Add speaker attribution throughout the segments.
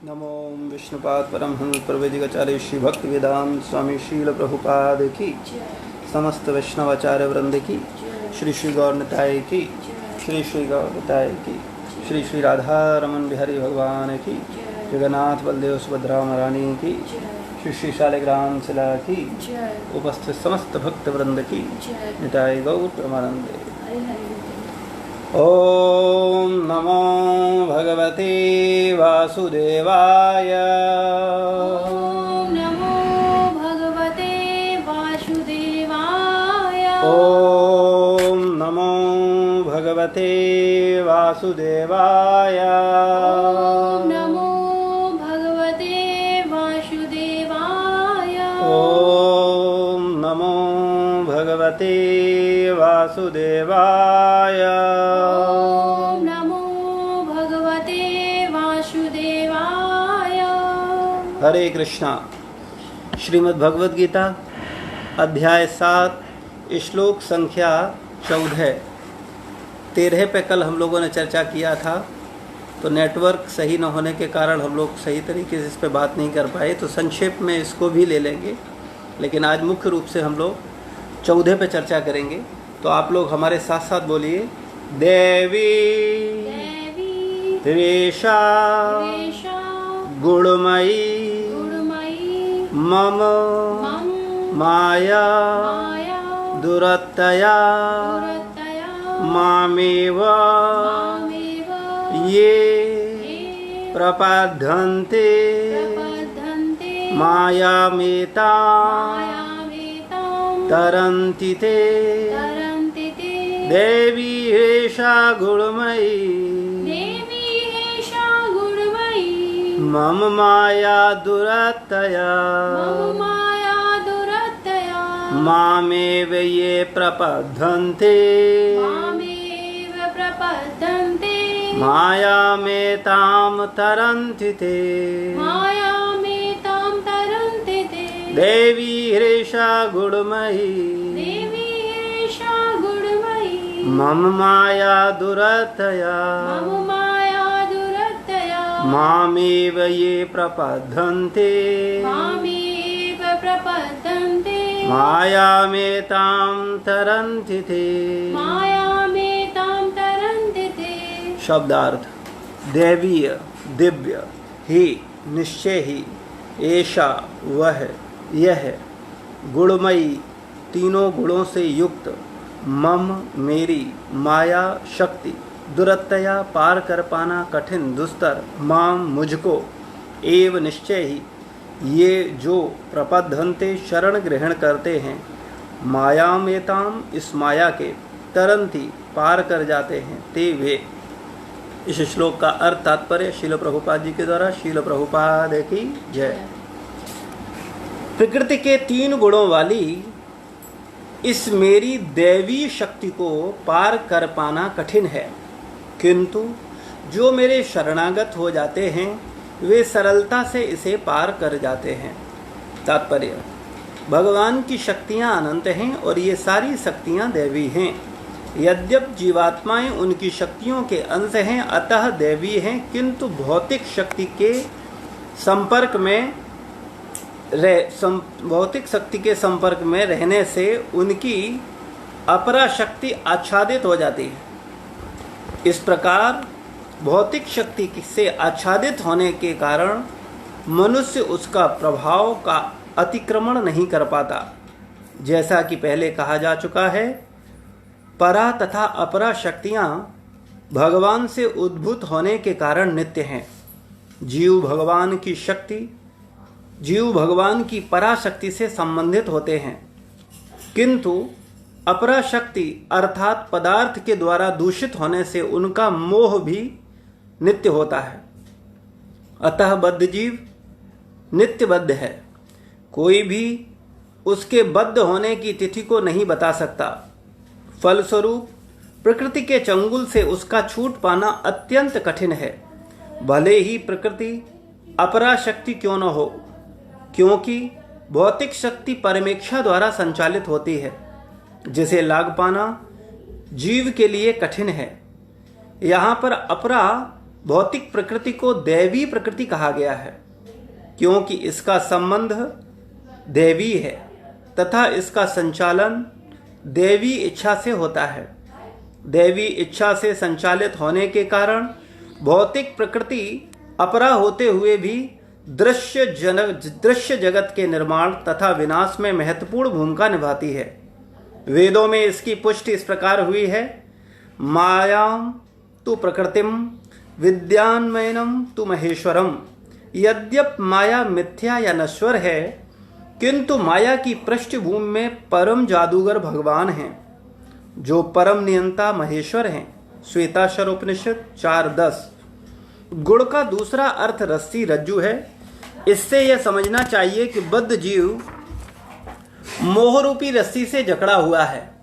Speaker 1: नमो विष्णुपाद परमहंस प्रवेदिकाचार्य श्री भक्ति वेदांत स्वामी शील प्रभुपाद की, समस्त वैष्णवाचार्य वृंद की, श्री श्री गौरनिताय की, श्री श्री गौरनिताय की, श्री श्री राधा रमन बिहारी भगवान की, जगन्नाथ बलदेव सुभद्रा महारानी की, श्री श्री शालिग्राम शिला की, उपस्थित समस्त भक्त वृंद की, निताय गौर परमानंदे। ओम नमो भगवते वासुदेवाय।
Speaker 2: ओम नमो भगवते वासुदेवाय।
Speaker 1: ओम नमो भगवते वासुदेवाय।
Speaker 2: ओम नमो भगवते वासुदेवाय।
Speaker 1: ओम नमो भगवते वासुदेवाय।
Speaker 2: ओम नमो भगवते वासुदेवाय।
Speaker 1: हरे कृष्णा। श्रीमद् भगवद गीता अध्याय 7 श्लोक संख्या 14। 13 पे कल हम लोगों ने चर्चा किया था, तो नेटवर्क सही न होने के कारण हम लोग सही तरीके से इस पे बात नहीं कर पाए, तो संक्षेप में इसको भी ले लेंगे। लेकिन आज मुख्य रूप से हम लोग 14 पे चर्चा करेंगे। तो आप लोग हमारे साथ साथ बोलिए, देवी
Speaker 2: देवी
Speaker 1: त्रिषा
Speaker 2: त्रिषा
Speaker 1: गुणमयी
Speaker 2: गुणमयी
Speaker 1: मम
Speaker 2: मम
Speaker 1: माया
Speaker 2: माया
Speaker 1: दुरतया
Speaker 2: दुरतया
Speaker 1: मामेव
Speaker 2: मामेव
Speaker 1: ये
Speaker 2: ये
Speaker 1: प्रपद्यन्ते
Speaker 2: प्रपद्यन्ते
Speaker 1: मायामेतां
Speaker 2: मायामेतां
Speaker 1: तरन्ति ते।
Speaker 2: तरन्ति ते।
Speaker 1: देवी एषा गुणमयी
Speaker 2: देवी एषा गुणमयी
Speaker 1: मम माया दुरतया
Speaker 2: मम माया दुरतया
Speaker 1: मामेव ये प्रपद्यन्ते
Speaker 2: मामेव प्रपद्यन्ते
Speaker 1: मायामेतां तरन्ति ते।
Speaker 2: मायामेतां तरन्ति ते।
Speaker 1: देवी एषा गुणमयी
Speaker 2: देवी एषा गुणमयी
Speaker 1: मम माया दुरतया
Speaker 2: मम माया दुरतया
Speaker 1: मामेव ये प्रपद्यन्ते
Speaker 2: मामेव प्रपद्यन्ते
Speaker 1: मायामेतां तरन्ति ते।
Speaker 2: मायामेतां तरन्ति ते।
Speaker 1: शब्दार्थ: दैवीय, दिव्य, ही, निश्चय ही, ऐसा, वह, यह, गुणमयी, तीनों गुणों से युक्त, मम, मेरी, माया, शक्ति, दुरतया, पार कर पाना कठिन, दुस्तर, माम, मुझको, एव, निश्चय ही, ये जो प्रपद्यन्ते, शरण ग्रहण करते हैं, मायामेताम, इस माया के, तरन्ति, पार कर जाते हैं, ते वे। इस श्लोक का अर्थ तात्पर्य शील प्रभुपाद जी के द्वारा। शील प्रभुपाद की जय। प्रकृति के 3 गुणों वाली इस मेरी दैवी शक्ति को पार कर पाना कठिन है, किंतु जो मेरे शरणागत हो जाते हैं वे सरलता से इसे पार कर जाते हैं। तात्पर्य: भगवान की शक्तियां अनंत हैं और ये सारी शक्तियां दैवी हैं। यद्यप जीवात्माएं उनकी शक्तियों के अंश हैं, अतः दैवी हैं, किंतु भौतिक शक्ति के संपर्क में भौतिक शक्ति के संपर्क में रहने से उनकी अपरा शक्ति आच्छादित हो जाती है। इस प्रकार भौतिक शक्ति से आच्छादित होने के कारण मनुष्य उसका प्रभाव का अतिक्रमण नहीं कर पाता। जैसा कि पहले कहा जा चुका है, परा तथा अपरा शक्तियां भगवान से उद्भूत होने के कारण नित्य हैं। जीव भगवान की पराशक्ति से संबंधित होते हैं, किंतु अपरा शक्ति अर्थात पदार्थ के द्वारा दूषित होने से उनका मोह भी नित्य होता है। अतः बद्ध जीव नित्य बद्ध है, कोई भी उसके बद्ध होने की तिथि को नहीं बता सकता। फलस्वरूप प्रकृति के चंगुल से उसका छूट पाना अत्यंत कठिन है, भले ही प्रकृति अपरा शक्ति क्यों न हो, क्योंकि भौतिक शक्ति परमेक्षा द्वारा संचालित होती है, जिसे लाग पाना जीव के लिए कठिन है। यहाँ पर अपरा भौतिक प्रकृति को दैवी प्रकृति कहा गया है, क्योंकि इसका संबंध दैवी है तथा इसका संचालन दैवी इच्छा से होता है। दैवी इच्छा से संचालित होने के कारण भौतिक प्रकृति अपरा होते हुए भी दृश्य जगत के निर्माण तथा विनाश में महत्वपूर्ण भूमिका निभाती है। वेदों में इसकी पुष्टि इस प्रकार हुई है, मायां तु प्रकृतिम विद्यान्मयनम तु महेश्वरम। यद्यप माया मिथ्या या नश्वर है, किंतु माया की पृष्ठभूमि में परम जादूगर भगवान हैं, जो परम नियंता महेश्वर हैं। श्वेताक्षर उपनिषद 4:10। गुण का दूसरा अर्थ रस्सी रज्जु है। इससे यह समझना चाहिए कि बद्ध जीव मोहरूपी रस्सी से जकड़ा हुआ है।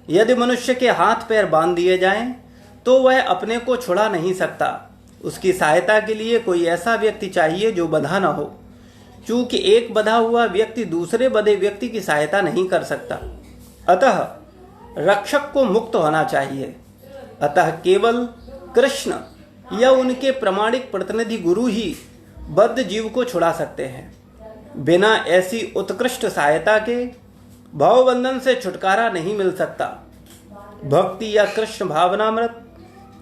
Speaker 1: यदि मनुष्य के हाथ पैर बांध दिए जाएं, तो वह अपने को छुड़ा नहीं सकता। उसकी सहायता के लिए कोई ऐसा व्यक्ति चाहिए जो बंधा न हो, चूंकि एक बंधा हुआ व्यक्ति दूसरे बंधे व्यक्ति की सहायता नहीं कर सकता। अतः रक्षक को मुक्त होना चाहिए। अतः केवल कृष्ण या उनके प्रामाणिक प्रतिनिधि गुरु ही बद्ध जीव को छुड़ा सकते हैं। बिना ऐसी उत्कृष्ट सहायता के भावबंधन से छुटकारा नहीं मिल सकता। भक्ति या कृष्ण भावनामृत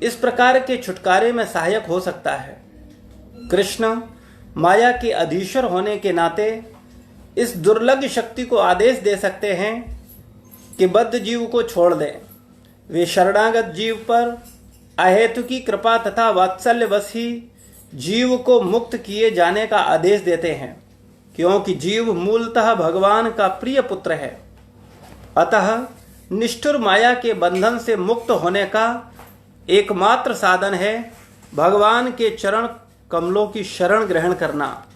Speaker 1: इस प्रकार के छुटकारे में सहायक हो सकता है। कृष्ण माया के अधीश्वर होने के नाते इस दुर्लभ शक्ति को आदेश दे सकते हैं कि बद्ध जीव को छोड़ दें। वे शरणागत जीव पर अहेतु की कृपा तथा वात्सल्यवश ही जीव को मुक्त किए जाने का आदेश देते हैं, क्योंकि जीव मूलतः भगवान का प्रिय पुत्र है। अतः निष्ठुर माया के बंधन से मुक्त होने का एकमात्र साधन है भगवान के चरण कमलों की शरण ग्रहण करना।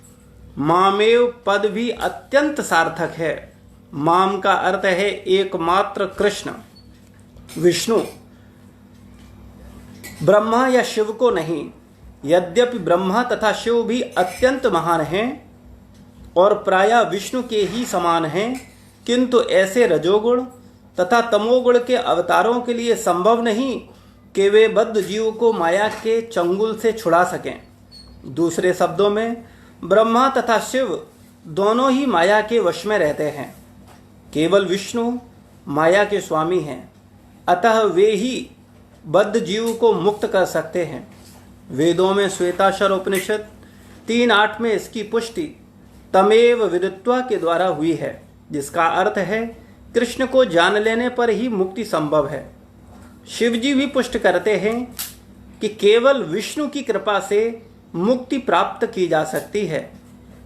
Speaker 1: मामेव पद भी अत्यंत सार्थक है। माम का अर्थ है एकमात्र कृष्ण, विष्णु, ब्रह्मा या शिव को नहीं। यद्यपि ब्रह्मा तथा शिव भी अत्यंत महान हैं और प्रायः विष्णु के ही समान हैं, किंतु ऐसे रजोगुण तथा तमोगुण के अवतारों के लिए संभव नहीं कि वे बद्ध जीव को माया के चंगुल से छुड़ा सकें। दूसरे शब्दों में ब्रह्मा तथा शिव दोनों ही माया के वश में रहते हैं। केवल विष्णु माया के स्वामी हैं, अतः वे ही बद्ध जीव को मुक्त कर सकते हैं। वेदों में श्वेताक्षर उपनिषद 3:8 में इसकी पुष्टि तमेव विदित्वा के द्वारा हुई है, जिसका अर्थ है कृष्ण को जान लेने पर ही मुक्ति संभव है। शिवजी भी पुष्ट करते हैं कि केवल विष्णु की कृपा से मुक्ति प्राप्त की जा सकती है।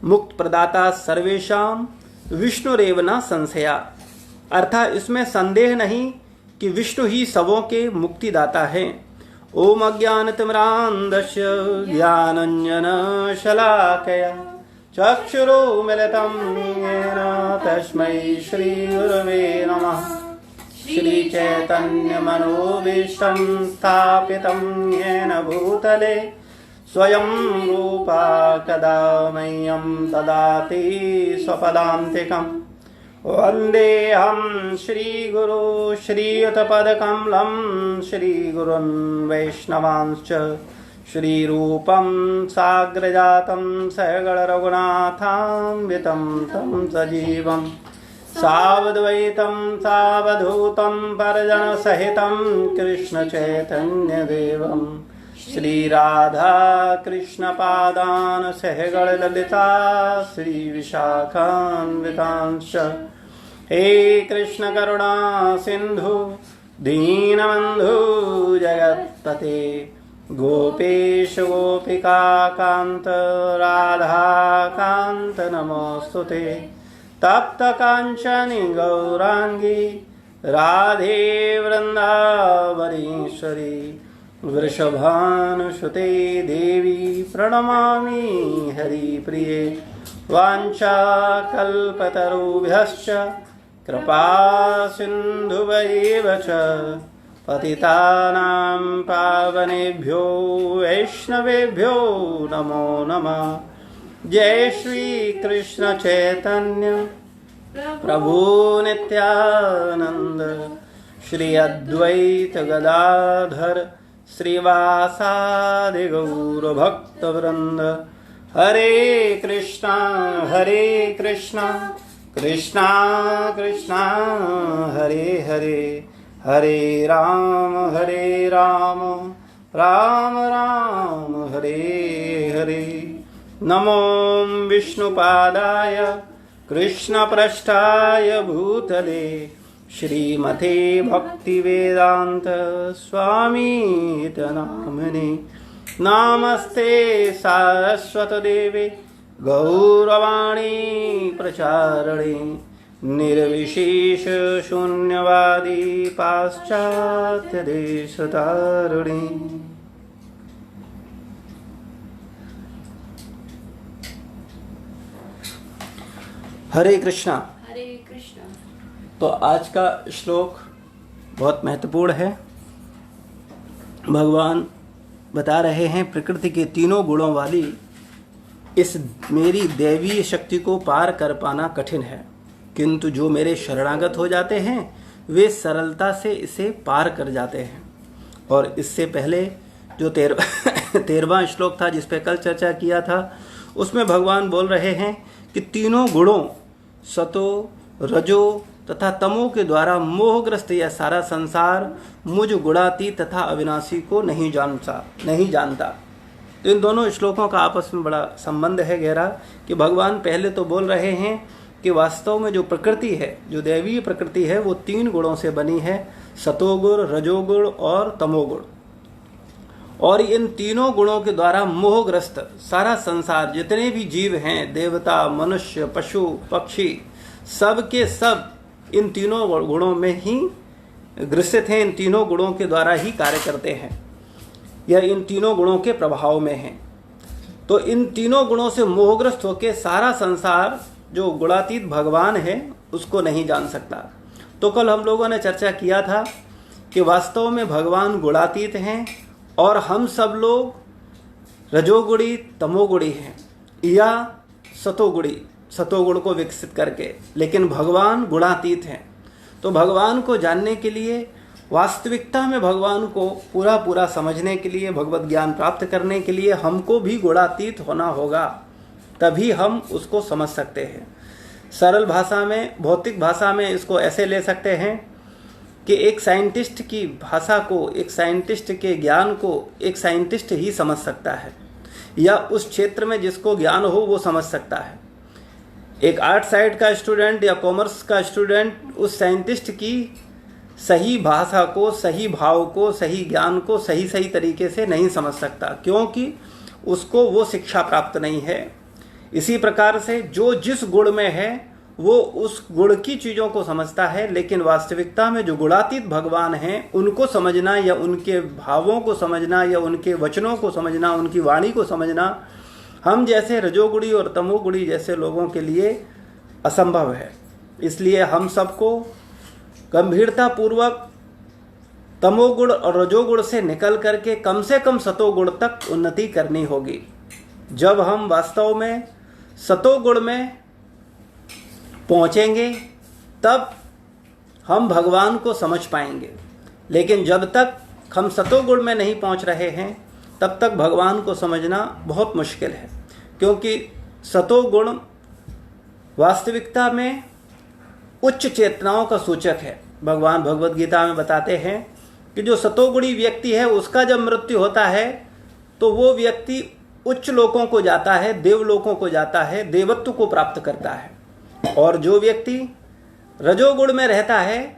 Speaker 1: मुक्त प्रदाता सर्वेशाम विष्णुरेव न संशया, अर्थात इसमें संदेह नहीं कि विष्णु ही सबों के मुक्तिदाता हैं। ओम अज्ञानतिमिरान्धस्य ज्ञानाञ्जनशलाकया चक्षुरुन्मीलितं येन तस्मै श्रीगुरवे नमः। श्रीचैतन्यमनोभीष्टं स्थापितं येन भूतले स्वयं रूपा कदा मह्यं ददाति स्वपदान्तिकम्। वन्देऽहं श्रीगुरु श्रीयुतपदकमलं श्रीगुरुन् वैष्णवांश्च श्रीरूपं साग्रजातं सहगणरघुनाथान्वितं तं सजीवं सावद्वैतं सावधूतं परिजनसहितं कृष्णचैतन्यदेवं श्रीराधा कृष्णपादान् सहगणललिता श्रीविशाखान्वितांश्च। हे कृष्ण करुणा सिंधु दीनबंधु जगत्पते गोपेश गोपिका कांत राधा कांत नमोस्तुते। तप्त कांचनी गौरांगी राधे वृंदावनेश्वरी वृषभानुसुते देवी प्रणमामि हरिप्रिये। वाञ्छाकल्पतरुभ्यश्च कृपा सिन्धुवैव च पतितानां पावनेभ्यो वैष्णवेभ्यो नमो नमः। जय श्री कृष्ण चैतन्य प्रभु नित्यानंद श्री अद्वैत गदाधर श्रीवासादि गौरभक्तवृंद। हरे कृष्णा कृष्णा कृष्णा हरे हरे, हरे राम राम राम हरे हरे। नमो विष्णुपादाय कृष्णपृष्ठाय भूतले श्रीमते भक्तिवेदांत स्वामीत नामने। नमस्ते सारस्वतदेवे गौरवाणी प्रचारणे निर्विशेष शून्यवादी पाश्चात्य देशतारिणे। हरे कृष्णा।
Speaker 2: हरे कृष्ण।
Speaker 1: तो आज का श्लोक बहुत महत्वपूर्ण है। भगवान बता रहे हैं प्रकृति के तीनों गुणों वाली इस मेरी दैवीय शक्ति को पार कर पाना कठिन है, किंतु जो मेरे शरणागत हो जाते हैं वे सरलता से इसे पार कर जाते हैं। और इससे पहले जो 13वां श्लोक था जिस पे कल चर्चा किया था, उसमें भगवान बोल रहे हैं कि तीनों गुणों सतो रजो तथा तमो के द्वारा मोहग्रस्त यह सारा संसार मुझ गुणातीत तथा अविनाशी को नहीं जानता। तो इन दोनों श्लोकों का आपस में बड़ा संबंध है गहरा, कि भगवान पहले तो बोल रहे हैं कि वास्तव में जो प्रकृति है, जो दैवीय प्रकृति है, वो 3 गुणों से बनी है, सतोगुण, रजोगुण और तमोगुण। और इन तीनों गुणों के द्वारा मोहग्रस्त सारा संसार, जितने भी जीव हैं, देवता, मनुष्य, पशु, पक्षी, सब के सब इन तीनों गुणों में ही ग्रसित हैं, इन तीनों गुणों के द्वारा ही कार्य करते हैं, या इन तीनों गुणों के प्रभाव में हैं। तो इन तीनों गुणों से मोहग्रस्त होकर सारा संसार जो गुणातीत भगवान है उसको नहीं जान सकता। तो कल हम लोगों ने चर्चा किया था कि वास्तव में भगवान गुणातीत हैं और हम सब लोग रजोगुणी तमोगुणी हैं या सतोगुण को विकसित करके, लेकिन भगवान गुणातीत हैं। तो भगवान को जानने के लिए, वास्तविकता में भगवान को पूरा समझने के लिए, भगवत ज्ञान प्राप्त करने के लिए हमको भी गुणातीत होना होगा, तभी हम उसको समझ सकते हैं। सरल भाषा में, भौतिक भाषा में इसको ऐसे ले सकते हैं कि एक साइंटिस्ट की भाषा को, एक साइंटिस्ट के ज्ञान को एक साइंटिस्ट ही समझ सकता है, या उस क्षेत्र में जिसको ज्ञान हो वो समझ सकता है। एक आर्ट साइड का स्टूडेंट या कॉमर्स का स्टूडेंट उस साइंटिस्ट की सही भाषा को, सही भाव को, सही ज्ञान को सही तरीके से नहीं समझ सकता, क्योंकि उसको वो शिक्षा प्राप्त नहीं है। इसी प्रकार से जो जिस गुण में है वो उस गुण की चीज़ों को समझता है, लेकिन वास्तविकता में जो गुणातीत भगवान हैं उनको समझना, या उनके भावों को समझना, या उनके वचनों को समझना, उनकी वाणी को समझना, हम जैसे रजोगुणी और तमोगुणी जैसे लोगों के लिए असंभव है। इसलिए हम सबको गंभीरता पूर्वक तमोगुण और रजोगुण से निकल करके कम से कम सतोगुण तक उन्नति करनी होगी। जब हम वास्तव में सतोगुण में पहुंचेंगे तब हम भगवान को समझ पाएंगे, लेकिन जब तक हम सतोगुण में नहीं पहुंच रहे हैं तब तक भगवान को समझना बहुत मुश्किल है, क्योंकि सतोगुण वास्तविकता में उच्च चेतनाओं का सूचक है। भगवान भगवत गीता में बताते हैं कि जो सतोगुणी व्यक्ति है उसका जब मृत्यु होता है तो वो व्यक्ति उच्च लोकों को जाता है, देवलोकों को जाता है, देवत्व को प्राप्त करता है। और जो व्यक्ति रजोगुण में रहता है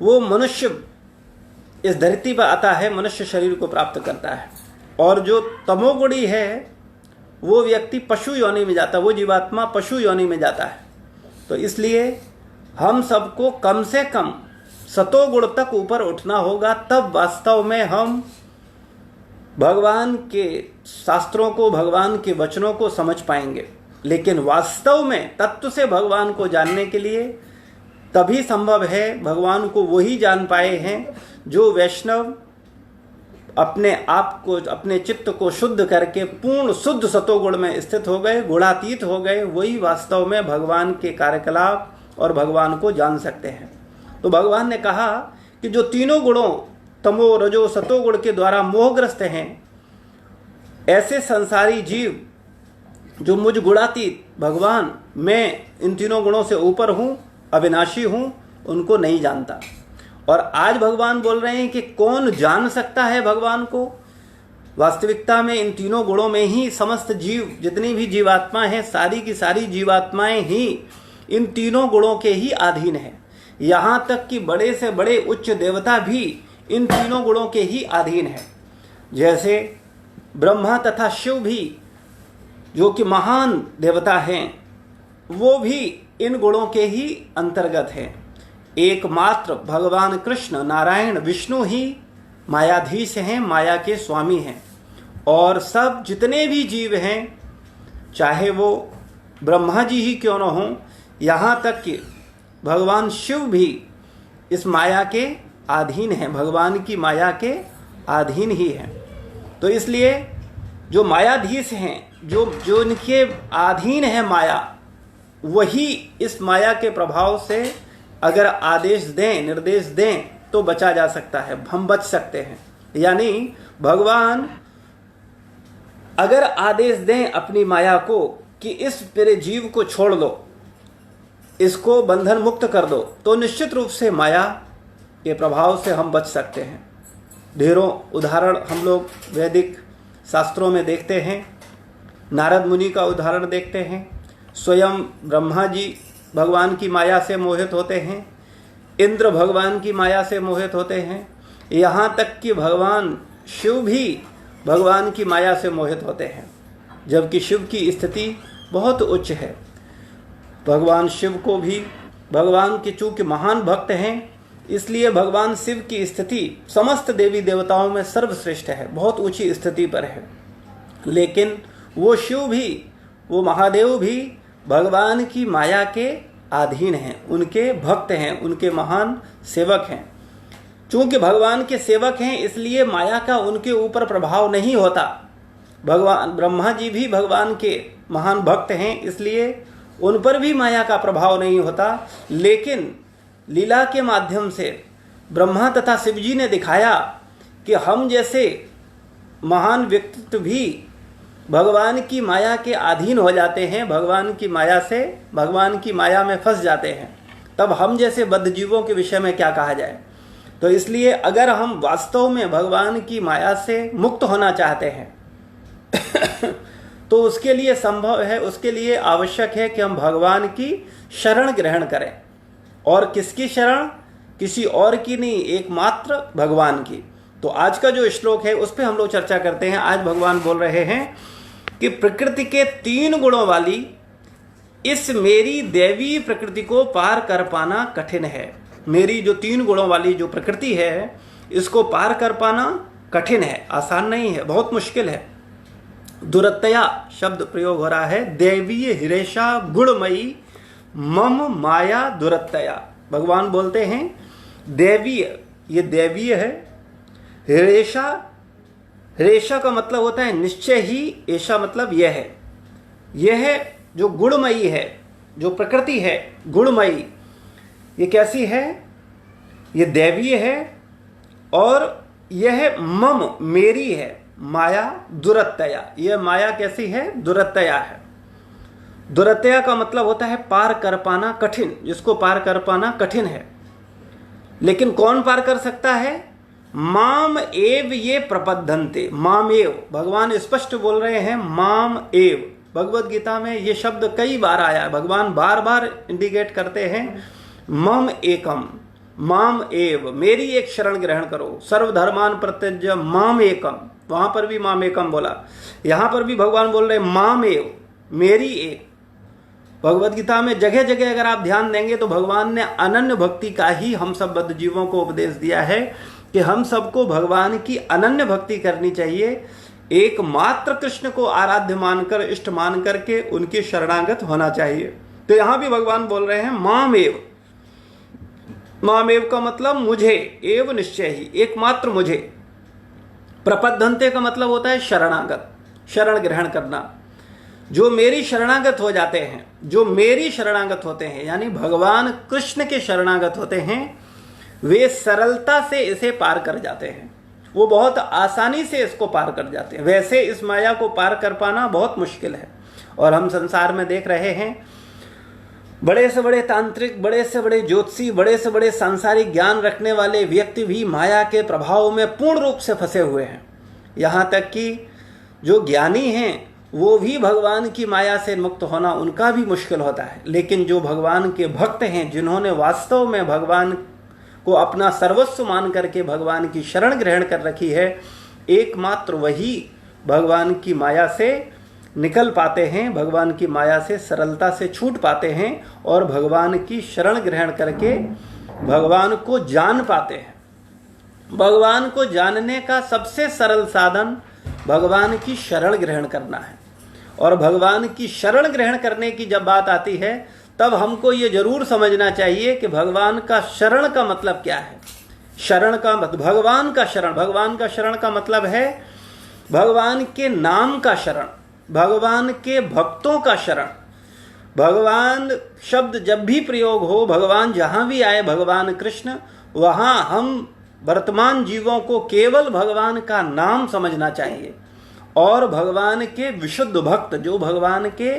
Speaker 1: वो मनुष्य इस धरती पर आता है, मनुष्य शरीर को प्राप्त करता है। और जो तमोगुणी है वो व्यक्ति पशु योनि में जाता है, वो जीवात्मा पशु योनि में जाता है। तो इसलिए हम सबको कम से कम सतोगुण तक ऊपर उठना होगा, तब वास्तव में हम भगवान के शास्त्रों को, भगवान के वचनों को समझ पाएंगे। लेकिन वास्तव में तत्व से भगवान को जानने के लिए तभी संभव है, भगवान को वही जान पाए हैं जो वैष्णव अपने आप को, अपने चित्त को शुद्ध करके पूर्ण शुद्ध सतोगुण में स्थित हो गए, गुणातीत हो गए। वही वास्तव में भगवान के कार्यकलाप और भगवान को जान सकते हैं। तो भगवान ने कहा कि जो तीनों गुणों तमो रजो सतो गुण के द्वारा मोहग्रस्त हैं, ऐसे संसारी जीव जो मुझ गुणातीत भगवान मैं इन तीनों गुणों से ऊपर हूँ, अविनाशी हूँ, उनको नहीं जानता। और आज भगवान बोल रहे हैं कि कौन जान सकता है भगवान को। वास्तविकता में इन तीनों गुणों में ही समस्त जीव, जितनी भी जीवात्मा हैं, सारी की सारी जीवात्माएं ही इन तीनों गुणों के ही अधीन हैं। यहाँ तक कि बड़े से बड़े उच्च देवता भी इन तीनों गुणों के ही अधीन हैं। जैसे ब्रह्मा तथा शिव भी, जो कि महान देवता हैं, वो भी इन गुणों के ही अंतर्गत हैं। एकमात्र भगवान कृष्ण नारायण विष्णु ही मायाधीश हैं, माया के स्वामी हैं। और सब जितने भी जीव हैं, चाहे वो ब्रह्मा जी ही क्यों न हों, यहाँ तक कि भगवान शिव भी इस माया के अधीन हैं, भगवान की माया के अधीन ही हैं। तो इसलिए जो मायाधीश हैं, जो इनके अधीन है माया, वही इस माया के प्रभाव से अगर आदेश दें, निर्देश दें, तो बचा जा सकता है, हम बच सकते हैं। यानी भगवान अगर आदेश दें अपनी माया को कि इस मेरे जीव को छोड़ दो, इसको बंधन मुक्त कर दो, तो निश्चित रूप से माया के प्रभाव से हम बच सकते हैं। ढेरों उदाहरण हम लोग वैदिक शास्त्रों में देखते हैं। नारद मुनि का उदाहरण देखते हैं। स्वयं ब्रह्मा जी भगवान की माया से मोहित होते हैं, इंद्र भगवान की माया से मोहित होते हैं, यहाँ तक कि भगवान शिव भी भगवान की माया से मोहित होते हैं, जबकि शिव की स्थिति बहुत उच्च है। भगवान शिव को भी, भगवान के चूंकि महान भक्त हैं, इसलिए भगवान शिव की स्थिति समस्त देवी देवताओं में सर्वश्रेष्ठ है, बहुत ऊंची स्थिति पर है। लेकिन वो शिव भी, वो महादेव भी भगवान की माया के अधीन हैं, उनके भक्त हैं, उनके महान सेवक हैं। चूंकि भगवान के सेवक हैं, इसलिए माया का उनके ऊपर प्रभाव नहीं होता। भगवान ब्रह्मा जी भी भगवान के महान भक्त हैं, इसलिए उन पर भी माया का प्रभाव नहीं होता। लेकिन लीला के माध्यम से ब्रह्मा तथा शिव जी ने दिखाया कि हम जैसे महान व्यक्तित्व भी भगवान की माया के अधीन हो जाते हैं, भगवान की माया से, भगवान की माया में फंस जाते हैं। तब हम जैसे बद्ध जीवों के विषय में क्या कहा जाए। तो इसलिए अगर हम वास्तव में भगवान की माया से मुक्त होना चाहते हैं तो उसके लिए संभव है, उसके लिए आवश्यक है कि हम भगवान की शरण ग्रहण करें। और किसकी शरण? किसी और की नहीं, एकमात्र भगवान की। तो आज का जो श्लोक है उस पर हम लोग चर्चा करते हैं। आज भगवान बोल रहे हैं कि प्रकृति के 3 गुणों वाली इस मेरी दैवी प्रकृति को पार कर पाना कठिन है। मेरी जो 3 गुणों वाली जो प्रकृति है, इसको पार कर पाना कठिन है, आसान नहीं है, बहुत मुश्किल है। दुरत्तया शब्द प्रयोग हो रहा है। दैवीय हिरेशा गुणमयी मम माया दुरत्तया। भगवान बोलते हैं दैवीय, ये दैवीय है। हिरेशा, हिरेशा का मतलब होता है निश्चय ही, ऐसा मतलब यह है। यह है जो गुणमयी है, जो प्रकृति है गुणमयी, ये कैसी है? ये दैवीय है। और यह मम मेरी है, माया दुरत्तया। यह माया कैसी है? दुरत्तया है। दुरत्तया का मतलब होता है पार कर पाना कठिन, जिसको पार कर पाना कठिन है। लेकिन कौन पार कर सकता है? माम एव ये प्रपद्यन्ते। माम एव, भगवान स्पष्ट बोल रहे हैं माम एव। भगवद गीता में ये शब्द कई बार आया है, भगवान बार बार इंडिकेट करते हैं मम एकम, माम एव, मेरी एक शरण ग्रहण करो। सर्वधर्मान प्रत्यज्य माम एकम, वहां पर भी माम एकम बोला, यहां पर भी भगवान बोल रहे माम एव, मेरी एक। भगवद गीता में जगह जगह अगर आप ध्यान देंगे तो भगवान ने अनन्य भक्ति का ही हम सब बद्ध जीवों को उपदेश दिया है कि हम सबको भगवान की अनन्य भक्ति करनी चाहिए। एकमात्र कृष्ण को आराध्य मानकर, इष्ट मान करके उनके शरणागत होना चाहिए। तो यहां भी भगवान बोल रहे हैं मामेव। मामेव का मतलब मुझे, एव निश्चय ही, एकमात्र मुझे। प्रपद्यन्ते का मतलब होता है शरणागत, शरण ग्रहण करना। जो मेरी शरणागत हो जाते हैं, जो मेरी शरणागत होते हैं, यानी भगवान कृष्ण के शरणागत होते हैं, वे सरलता से इसे पार कर जाते हैं, वो बहुत आसानी से इसको पार कर जाते हैं। वैसे इस माया को पार कर पाना बहुत मुश्किल है। और हम संसार में देख रहे हैं, बड़े से बड़े तांत्रिक, बड़े से बड़े ज्योतिषी, बड़े से बड़े सांसारिक ज्ञान रखने वाले व्यक्ति भी माया के प्रभाव में पूर्ण रूप से फंसे हुए हैं। यहाँ तक कि जो ज्ञानी हैं वो भी भगवान की माया से मुक्त होना उनका भी मुश्किल होता है। लेकिन जो भगवान के भक्त हैं, जिन्होंने वास्तव में भगवान को अपना सर्वस्व मान करके भगवान की शरण ग्रहण कर रखी है, एकमात्र वही भगवान की माया से निकल पाते हैं, भगवान की माया से सरलता से छूट पाते हैं और भगवान की शरण ग्रहण करके भगवान को जान पाते हैं। भगवान को जानने का सबसे सरल साधन भगवान की शरण ग्रहण करना है। और भगवान की शरण ग्रहण करने की जब बात आती है, तब हमको ये जरूर समझना चाहिए कि भगवान का शरण का मतलब क्या है। शरण का भगवान का शरण का मतलब है भगवान के नाम का शरण, भगवान के भक्तों का शरण। भगवान शब्द जब भी प्रयोग हो, भगवान जहां भी आए, भगवान कृष्ण, वहां हम वर्तमान जीवों को केवल भगवान का नाम समझना चाहिए। और भगवान के विशुद्ध भक्त, जो भगवान के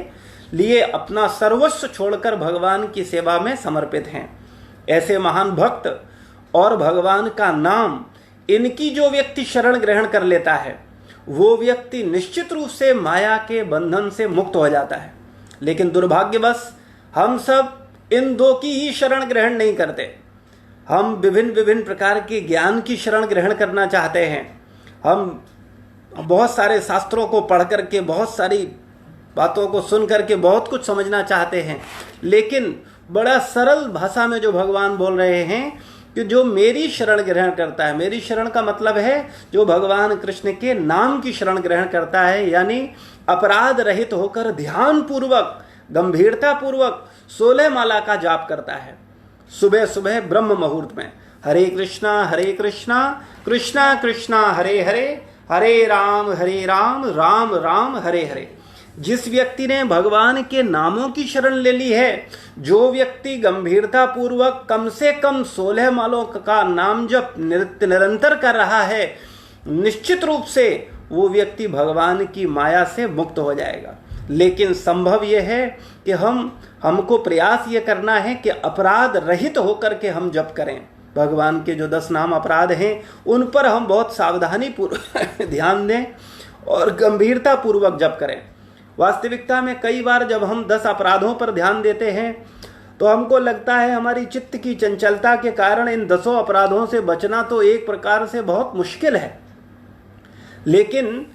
Speaker 1: लिए अपना सर्वस्व छोड़कर भगवान की सेवा में समर्पित हैं, ऐसे महान भक्त और भगवान का नाम, इनकी जो व्यक्ति शरण ग्रहण कर लेता है, वो व्यक्ति निश्चित रूप से माया के बंधन से मुक्त हो जाता है। लेकिन दुर्भाग्यवश हम सब इन दो की ही शरण ग्रहण नहीं करते। हम विभिन्न विभिन्न प्रकार के ज्ञान की शरण ग्रहण करना चाहते हैं। हम बहुत सारे शास्त्रों को पढ़ करके, बहुत सारी बातों को सुन करके बहुत कुछ समझना चाहते हैं। लेकिन बड़ा सरल भाषा में जो भगवान बोल रहे हैं कि जो मेरी शरण ग्रहण करता है, मेरी शरण का मतलब है जो भगवान कृष्ण के नाम की शरण ग्रहण करता है, यानी अपराध रहित होकर ध्यान पूर्वक, गंभीरता पूर्वक 16 माला का जाप करता है सुबह सुबह ब्रह्म मुहूर्त में। हरे कृष्णा कृष्णा कृष्णा हरे हरे, हरे राम राम राम हरे हरे। जिस व्यक्ति ने भगवान के नामों की शरण ले ली है, जो व्यक्ति गंभीरता पूर्वक कम से कम 16 मालों का नाम जप निरंतर कर रहा है, निश्चित रूप से वो व्यक्ति भगवान की माया से मुक्त हो जाएगा। लेकिन संभव यह है कि हमको प्रयास ये करना है कि अपराध रहित होकर के हम जप करें। भगवान के जो 10 नाम अपराध हैं, उन पर हम बहुत सावधानी पूर्वक ध्यान दें और गंभीरता पूर्वक जप करें। वास्तविकता में कई बार जब हम 10 अपराधों पर ध्यान देते हैं, तो हमको लगता है हमारी चित्त की चंचलता के कारण इन 10 अपराधों से बचना तो एक प्रकार से बहुत मुश्किल है। लेकिन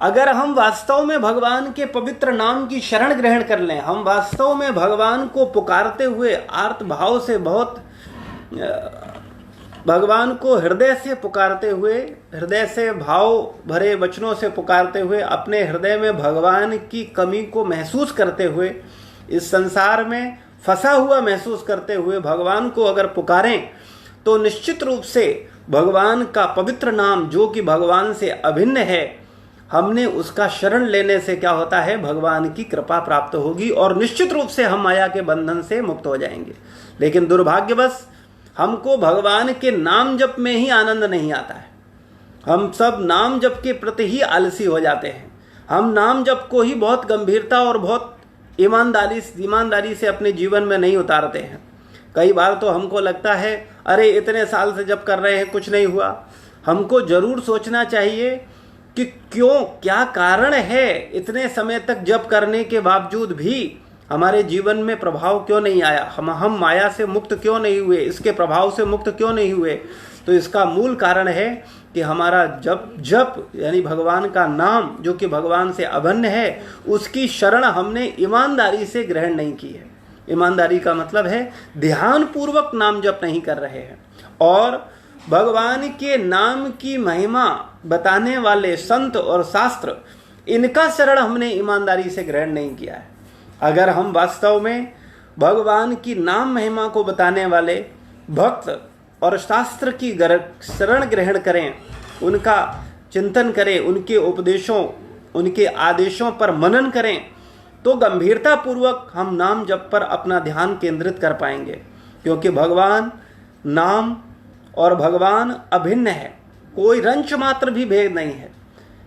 Speaker 1: अगर हम वास्तव में भगवान के पवित्र नाम की शरण ग्रहण कर लें, हम वास्तव में भगवान को पुकारते हुए आर्त भाव से, बहुत भगवान को हृदय से पुकारते हुए, हृदय से भाव भरे वचनों से पुकारते हुए, अपने हृदय में भगवान की कमी को महसूस करते हुए, इस संसार में फंसा हुआ महसूस करते हुए भगवान को अगर पुकारें, तो निश्चित रूप से भगवान का पवित्र नाम, जो कि भगवान से अभिन्न है, हमने उसका शरण लेने से क्या होता है, भगवान की कृपा प्राप्त होगी और निश्चित रूप से हम माया के बंधन से मुक्त हो जाएंगे। लेकिन दुर्भाग्यवश हमको भगवान के नाम जप में ही आनंद नहीं आता है। हम सब नाम जप के प्रति ही आलसी हो जाते हैं। हम नाम जप को ही बहुत गंभीरता और बहुत ईमानदारी से अपने जीवन में नहीं उतारते हैं। कई बार तो हमको लगता है, अरे इतने साल से जप कर रहे हैं, कुछ नहीं हुआ। हमको जरूर सोचना चाहिए कि क्यों, क्या कारण है इतने समय तक जप करने के बावजूद भी हमारे जीवन में प्रभाव क्यों नहीं आया, हम माया से मुक्त क्यों नहीं हुए, इसके प्रभाव से मुक्त क्यों नहीं हुए। तो इसका मूल कारण है कि हमारा जप यानी भगवान का नाम, जो कि भगवान से अभिन्न है, उसकी शरण हमने ईमानदारी से ग्रहण नहीं की है। ईमानदारी का मतलब है ध्यान पूर्वक नाम जप नहीं कर रहे हैं। और भगवान के नाम की महिमा बताने वाले संत और शास्त्र, इनका शरण हमने ईमानदारी से ग्रहण नहीं किया है। अगर हम वास्तव में भगवान की नाम महिमा को बताने वाले भक्त और शास्त्र की शरण ग्रहण करें, उनका चिंतन करें, उनके उपदेशों, उनके आदेशों पर मनन करें, तो गंभीरता पूर्वक हम नाम जप पर अपना ध्यान केंद्रित कर पाएंगे। क्योंकि भगवान नाम और भगवान अभिन्न है, कोई रंच मात्र भी भेद नहीं है।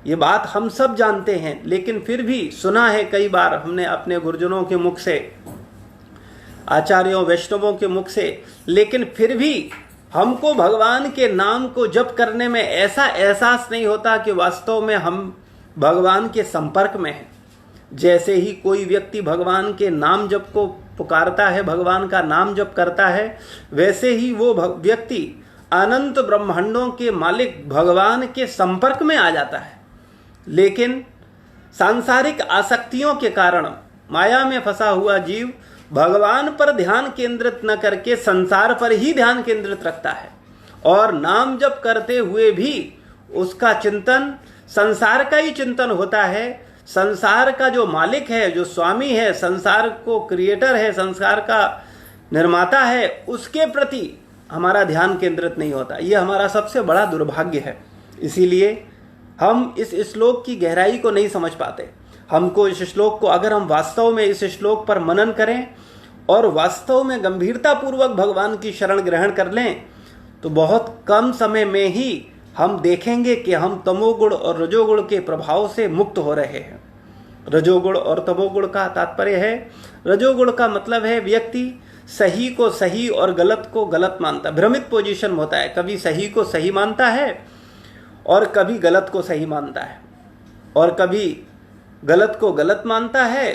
Speaker 1: ये बात हम सब जानते हैं, लेकिन फिर भी सुना है कई बार हमने अपने गुरुजनों के मुख से, आचार्यों वैष्णवों के मुख से, लेकिन फिर भी हमको भगवान के नाम को जप करने में ऐसा एहसास नहीं होता कि वास्तव में हम भगवान के संपर्क में हैं। जैसे ही कोई व्यक्ति भगवान के नाम जप को पुकारता है, भगवान का नाम जप करता है, वैसे ही वो व्यक्ति अनंत ब्रह्मांडों के मालिक भगवान के संपर्क में आ जाता है। लेकिन सांसारिक आसक्तियों के कारण माया में फंसा हुआ जीव भगवान पर ध्यान केंद्रित न करके संसार पर ही ध्यान केंद्रित रखता है, और नाम जप करते हुए भी उसका चिंतन संसार का ही चिंतन होता है। संसार का जो मालिक है, जो स्वामी है, संसार को क्रिएटर है, संसार का निर्माता है, उसके प्रति हमारा ध्यान केंद्रित नहीं होता। यह हमारा सबसे बड़ा दुर्भाग्य है। इसीलिए हम इस श्लोक की गहराई को नहीं समझ पाते। हमको इस श्लोक को, अगर हम वास्तव में इस श्लोक पर मनन करें और वास्तव में गंभीरता पूर्वक भगवान की शरण ग्रहण कर लें, तो बहुत कम समय में ही हम देखेंगे कि हम तमोगुण और रजोगुण के प्रभाव से मुक्त हो रहे हैं। रजोगुण और तमोगुण का तात्पर्य है, रजोगुण का मतलब है व्यक्ति सही को सही और गलत को गलत मानता, भ्रमित पोजीशन होता है। कभी सही को सही मानता है और कभी गलत को सही मानता है, और कभी गलत को गलत मानता है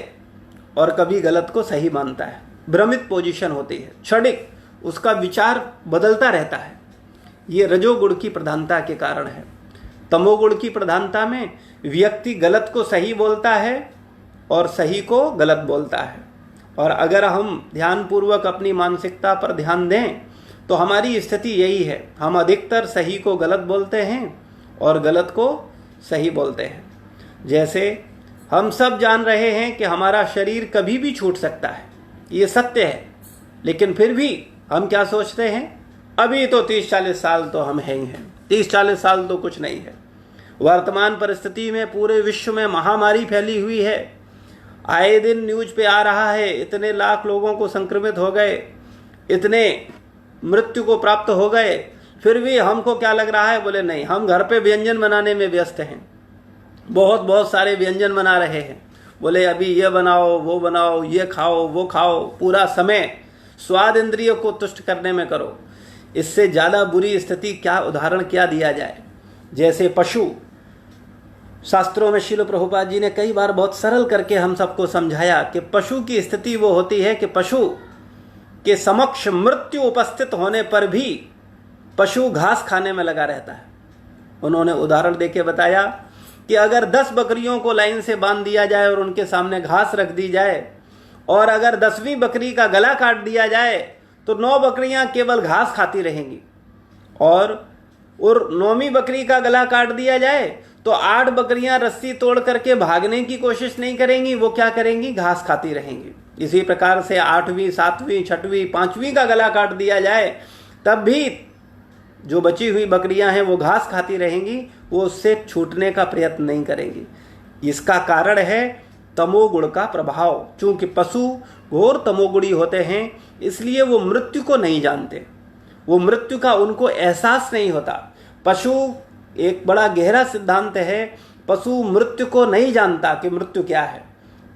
Speaker 1: और कभी गलत को सही मानता है। भ्रमित पोजीशन होती है, क्षणिक उसका विचार बदलता रहता है। ये रजोगुण की प्रधानता के कारण है। तमोगुण की प्रधानता में व्यक्ति गलत को सही बोलता है और सही को गलत बोलता है। और अगर हम ध्यानपूर्वक अपनी मानसिकता पर ध्यान दें तो हमारी स्थिति यही है, हम अधिकतर सही को गलत बोलते हैं और गलत को सही बोलते हैं। जैसे हम सब जान रहे हैं कि हमारा शरीर कभी भी छूट सकता है, ये सत्य है, लेकिन फिर भी हम क्या सोचते हैं, अभी तो 30-40 साल तो हम हैं ही हैं, 30-40 साल तो कुछ नहीं है। वर्तमान परिस्थिति में पूरे विश्व में महामारी फैली हुई है, आए दिन न्यूज पे आ रहा है, इतने लाख लोगों को संक्रमित हो गए, इतने मृत्यु को प्राप्त हो गए, फिर भी हमको क्या लग रहा है, बोले नहीं, हम घर पे व्यंजन बनाने में व्यस्त हैं, बहुत सारे व्यंजन बना रहे हैं। बोले अभी ये बनाओ, वो बनाओ, ये खाओ, वो खाओ, पूरा समय स्वाद इंद्रियों को तुष्ट करने में करो। इससे ज़्यादा बुरी स्थिति क्या, उदाहरण क्या दिया जाए। जैसे पशु, शास्त्रों में श्रील प्रभुपाद जी ने कई बार बहुत सरल करके हम सबको समझाया कि पशु की स्थिति वो होती है कि पशु के समक्ष मृत्यु उपस्थित होने पर भी पशु घास खाने में लगा रहता है। उन्होंने उदाहरण देके बताया कि अगर 10 बकरियों को लाइन से बांध दिया जाए और उनके सामने घास रख दी जाए, और अगर 10वीं बकरी का गला काट दिया जाए तो 9 बकरियां केवल घास खाती रहेंगी, और 9वीं बकरी का गला काट दिया जाए तो 8 बकरियां रस्सी तोड़ करके भागने की कोशिश नहीं करेंगी, वो क्या करेंगी, घास खाती रहेंगी। इसी प्रकार से 8वीं, 7वीं, 6वीं, 5वीं का गला काट दिया जाए तब भी जो बची हुई बकरियां हैं वो घास खाती रहेंगी, वो उससे छूटने का प्रयत्न नहीं करेंगी। इसका कारण है तमोगुण का प्रभाव। चूंकि पशु घोर तमोगुणी होते हैं, इसलिए वो मृत्यु को नहीं जानते, वो मृत्यु का उनको एहसास नहीं होता। पशु, एक बड़ा गहरा सिद्धांत है, पशु मृत्यु को नहीं जानता कि मृत्यु क्या है।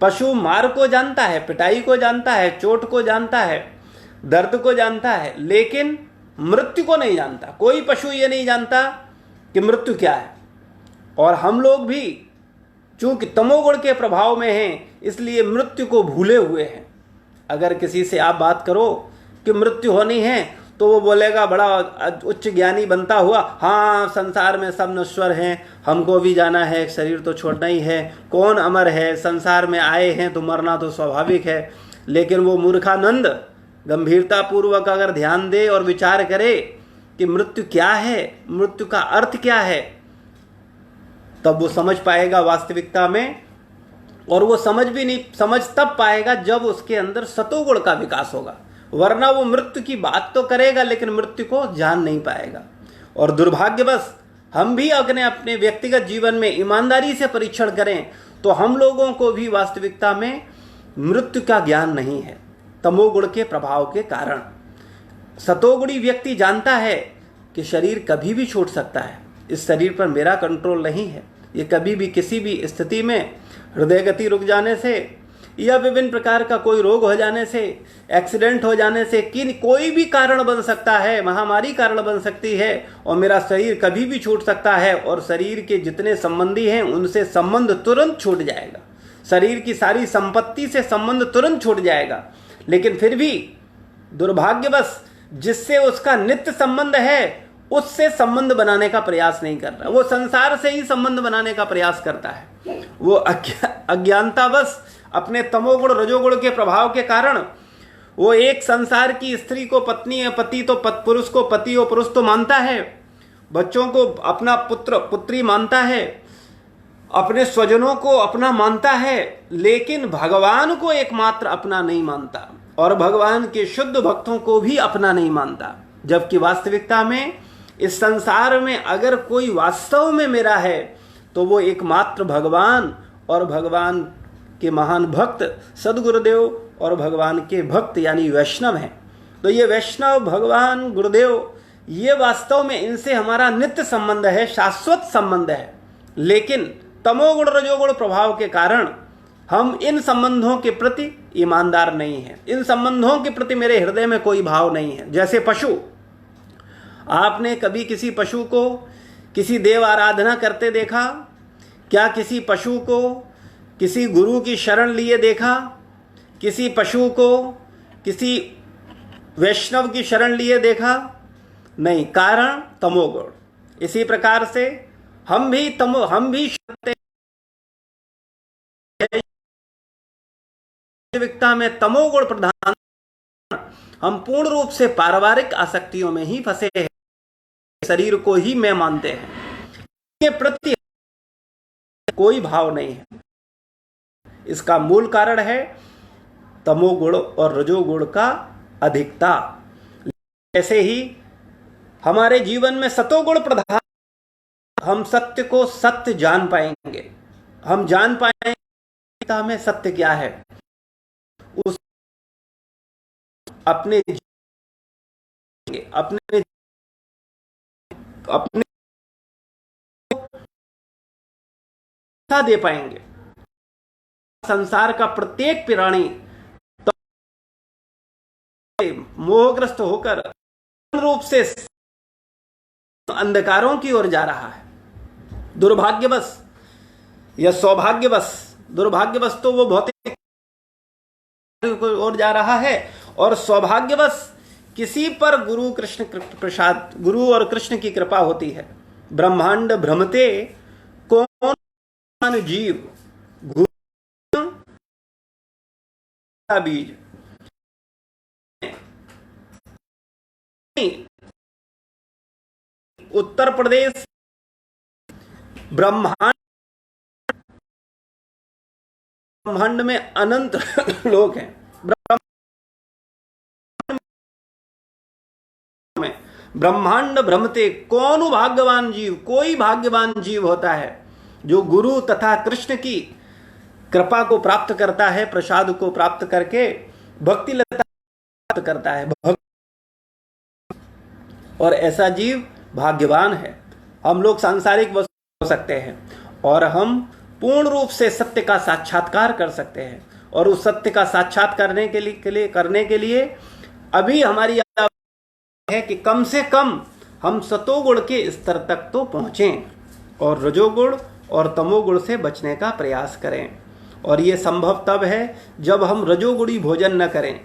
Speaker 1: पशु मार को जानता है, पिटाई को जानता है, चोट को जानता है, दर्द को जानता है, लेकिन मृत्यु को नहीं जानता। कोई पशु ये नहीं जानता कि मृत्यु क्या है। और हम लोग भी चूंकि तमोगुण के प्रभाव में हैं, इसलिए मृत्यु को भूले हुए हैं। अगर किसी से आप बात करो कि मृत्यु होनी है तो वो बोलेगा बड़ा उच्च ज्ञानी बनता हुआ, हाँ संसार में सब नश्वर हैं, हमको भी जाना है, शरीर तो छोड़ना ही है, कौन अमर है, संसार में आए हैं तो मरना तो स्वाभाविक है। लेकिन वो मूर्खानंद गंभीरता पूर्वक अगर ध्यान दे और विचार करे कि मृत्यु क्या है, मृत्यु का अर्थ क्या है, तब वो समझ पाएगा वास्तविकता में। और वो समझ तब पाएगा जब उसके अंदर सतोगुण का विकास होगा, वरना वो मृत्यु की बात तो करेगा लेकिन मृत्यु को जान नहीं पाएगा। और दुर्भाग्यवश हम भी अपने व्यक्तिगत जीवन में ईमानदारी से परीक्षण करें तो हम लोगों को भी वास्तविकता में मृत्यु का ज्ञान नहीं है, तमोगुण के प्रभाव के कारण। सतोगुणी व्यक्ति जानता है कि शरीर कभी भी छूट सकता है, इस शरीर पर मेरा कंट्रोल नहीं है। ये कभी भी किसी भी स्थिति में हृदय गति रुक जाने से या विभिन्न प्रकार का कोई रोग हो जाने से, एक्सीडेंट हो जाने से, कोई भी कारण बन सकता है, महामारी कारण बन सकती है और मेरा शरीर कभी भी छूट सकता है। और शरीर के जितने संबंधी हैं उनसे संबंध तुरंत छूट जाएगा, शरीर की सारी संपत्ति से संबंध तुरंत छूट जाएगा। लेकिन फिर भी दुर्भाग्यवश जिससे उसका नित्य संबंध है उससे संबंध बनाने का प्रयास नहीं कर रहा, वो संसार से ही संबंध बनाने का प्रयास करता है। वो अज्ञानतावश अपने तमोगुण रजोगुण के प्रभाव के कारण वो एक संसार की स्त्री को पत्नी है, पति तो पुरुष को पति और पुरुष तो मानता है, बच्चों को अपना पुत्र पुत्री मानता है, अपने स्वजनों को अपना मानता है, लेकिन भगवान को एकमात्र अपना नहीं मानता और भगवान के शुद्ध भक्तों को भी अपना नहीं मानता। जबकि वास्तविकता में इस संसार में अगर कोई वास्तव में मेरा है तो वो एकमात्र भगवान और भगवान के महान भक्त सदगुरुदेव और भगवान के भक्त यानी वैष्णव हैं। तो ये वैष्णव भगवान गुरुदेव ये वास्तव में इनसे हमारा नित्य संबंध है, शाश्वत संबंध है। लेकिन तमोगुण रजोगुण प्रभाव के कारण हम इन संबंधों के प्रति ईमानदार नहीं हैं, इन संबंधों के प्रति मेरे हृदय में कोई भाव नहीं है। जैसे पशु, आपने कभी किसी पशु को किसी देव आराधना करते देखा? क्या किसी पशु को किसी गुरु की शरण लिए देखा? किसी पशु को किसी वैष्णव की शरण लिए देखा? नहीं, कारण तमोगुण। इसी प्रकार से हम भी वास्तविकता में तमोगुण प्रधान, हम पूर्ण रूप से पारिवारिक आसक्तियों में ही फंसे हैं, शरीर को ही मैं मानते हैं, के प्रति कोई भाव नहीं है। इसका मूल कारण है तमोगुण और रजोगुण का अधिकता। ऐसे ही हमारे जीवन में सतोगुण प्रधान, हम सत्य को सत्य जान पाएंगे, हम जान पाएंगे हमें सत्य क्या है, उस अपने दे पाएंगे। संसार का प्रत्येक प्राणी मोहग्रस्त होकर रूप से अंधकारों की ओर जा रहा है। दुर्भाग्यवश या सौभाग्यवश, दुर्भाग्यवश तो वो भौतिक की ओर जा रहा है और सौभाग्यवश किसी पर गुरु कृष्ण प्रसाद, गुरु और कृष्ण की कृपा होती है। ब्रह्मांड भ्रमते कौन जीव, गुरु बीज। उत्तर प्रदेश ब्रह्मांड में अनंत लोग हैं। ब्रह्मांड भ्रमते कौन भाग्यवान जीव, कोई भाग्यवान जीव होता है जो गुरु तथा कृष्ण की कृपा को प्राप्त करता है, प्रसाद को प्राप्त करके भक्ति लता प्राप्त करता है। और ऐसा जीव भाग्यवान है। हम लोग सांसारिक वस्तु हो सकते हैं और हम पूर्ण रूप से सत्य का साक्षात्कार कर सकते हैं और उस सत्य का साक्षात्कार करने के लिए अभी हमारी है कि कम से कम हम सतोगुण के स्तर तक तो पहुंचें और रजोगुण और तमोगुण से बचने का प्रयास करें। और ये संभव तब है जब हम रजोगुणी भोजन न करें,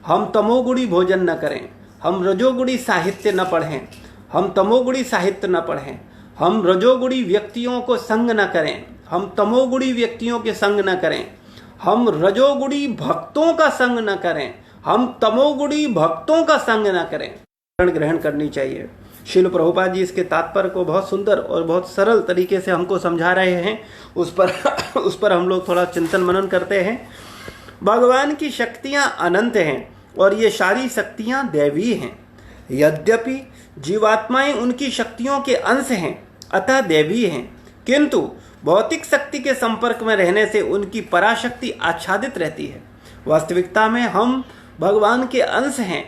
Speaker 1: हम तमोगुणी भोजन न करें, हम रजोगुणी साहित्य न पढ़ें, हम तमोगुणी साहित्य न पढ़ें, हम रजोगुणी व्यक्तियों को संग न करें, हम तमोगुणी व्यक्तियों के संग न करें, हम रजोगुणी भक्तों का संग न करें, हम तमोगुणी भक्तों का संग न करें। ग्रहण करनी चाहिए। श्रील प्रभुपाद जी इसके तात्पर्य को बहुत सुंदर और बहुत सरल तरीके से हमको समझा रहे हैं। उस पर हम लोग थोड़ा चिंतन मनन करते हैं। भगवान की शक्तियां अनंत हैं और ये सारी शक्तियां दैवी हैं। यद्यपि जीवात्माएं उनकी शक्तियों के अंश हैं अतः दैवी हैं, किंतु भौतिक शक्ति के संपर्क में रहने से उनकी पराशक्ति आच्छादित रहती है। वास्तविकता में हम भगवान के अंश हैं,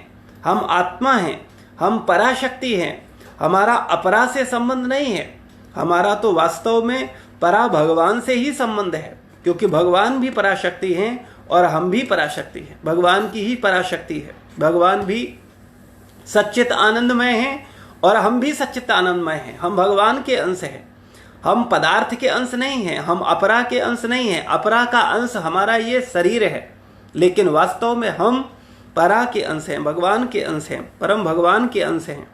Speaker 1: हम आत्मा हैं, हम पराशक्ति हैं हमारा अपरा से संबंध नहीं है, हमारा तो वास्तव में परा भगवान से ही संबंध है, क्योंकि भगवान भी पराशक्ति हैं और हम भी पराशक्ति हैं। भगवान की ही पराशक्ति है, भगवान भी सच्चित आनंदमय हैं और हम भी सच्चित आनंदमय हैं। हम भगवान के अंश हैं, हम पदार्थ के अंश नहीं हैं, हम अपरा के अंश नहीं हैं। अपरा का अंश हमारा ये शरीर है, लेकिन वास्तव में हम परा के अंश हैं, भगवान के अंश हैं, परम भगवान के अंश हैं।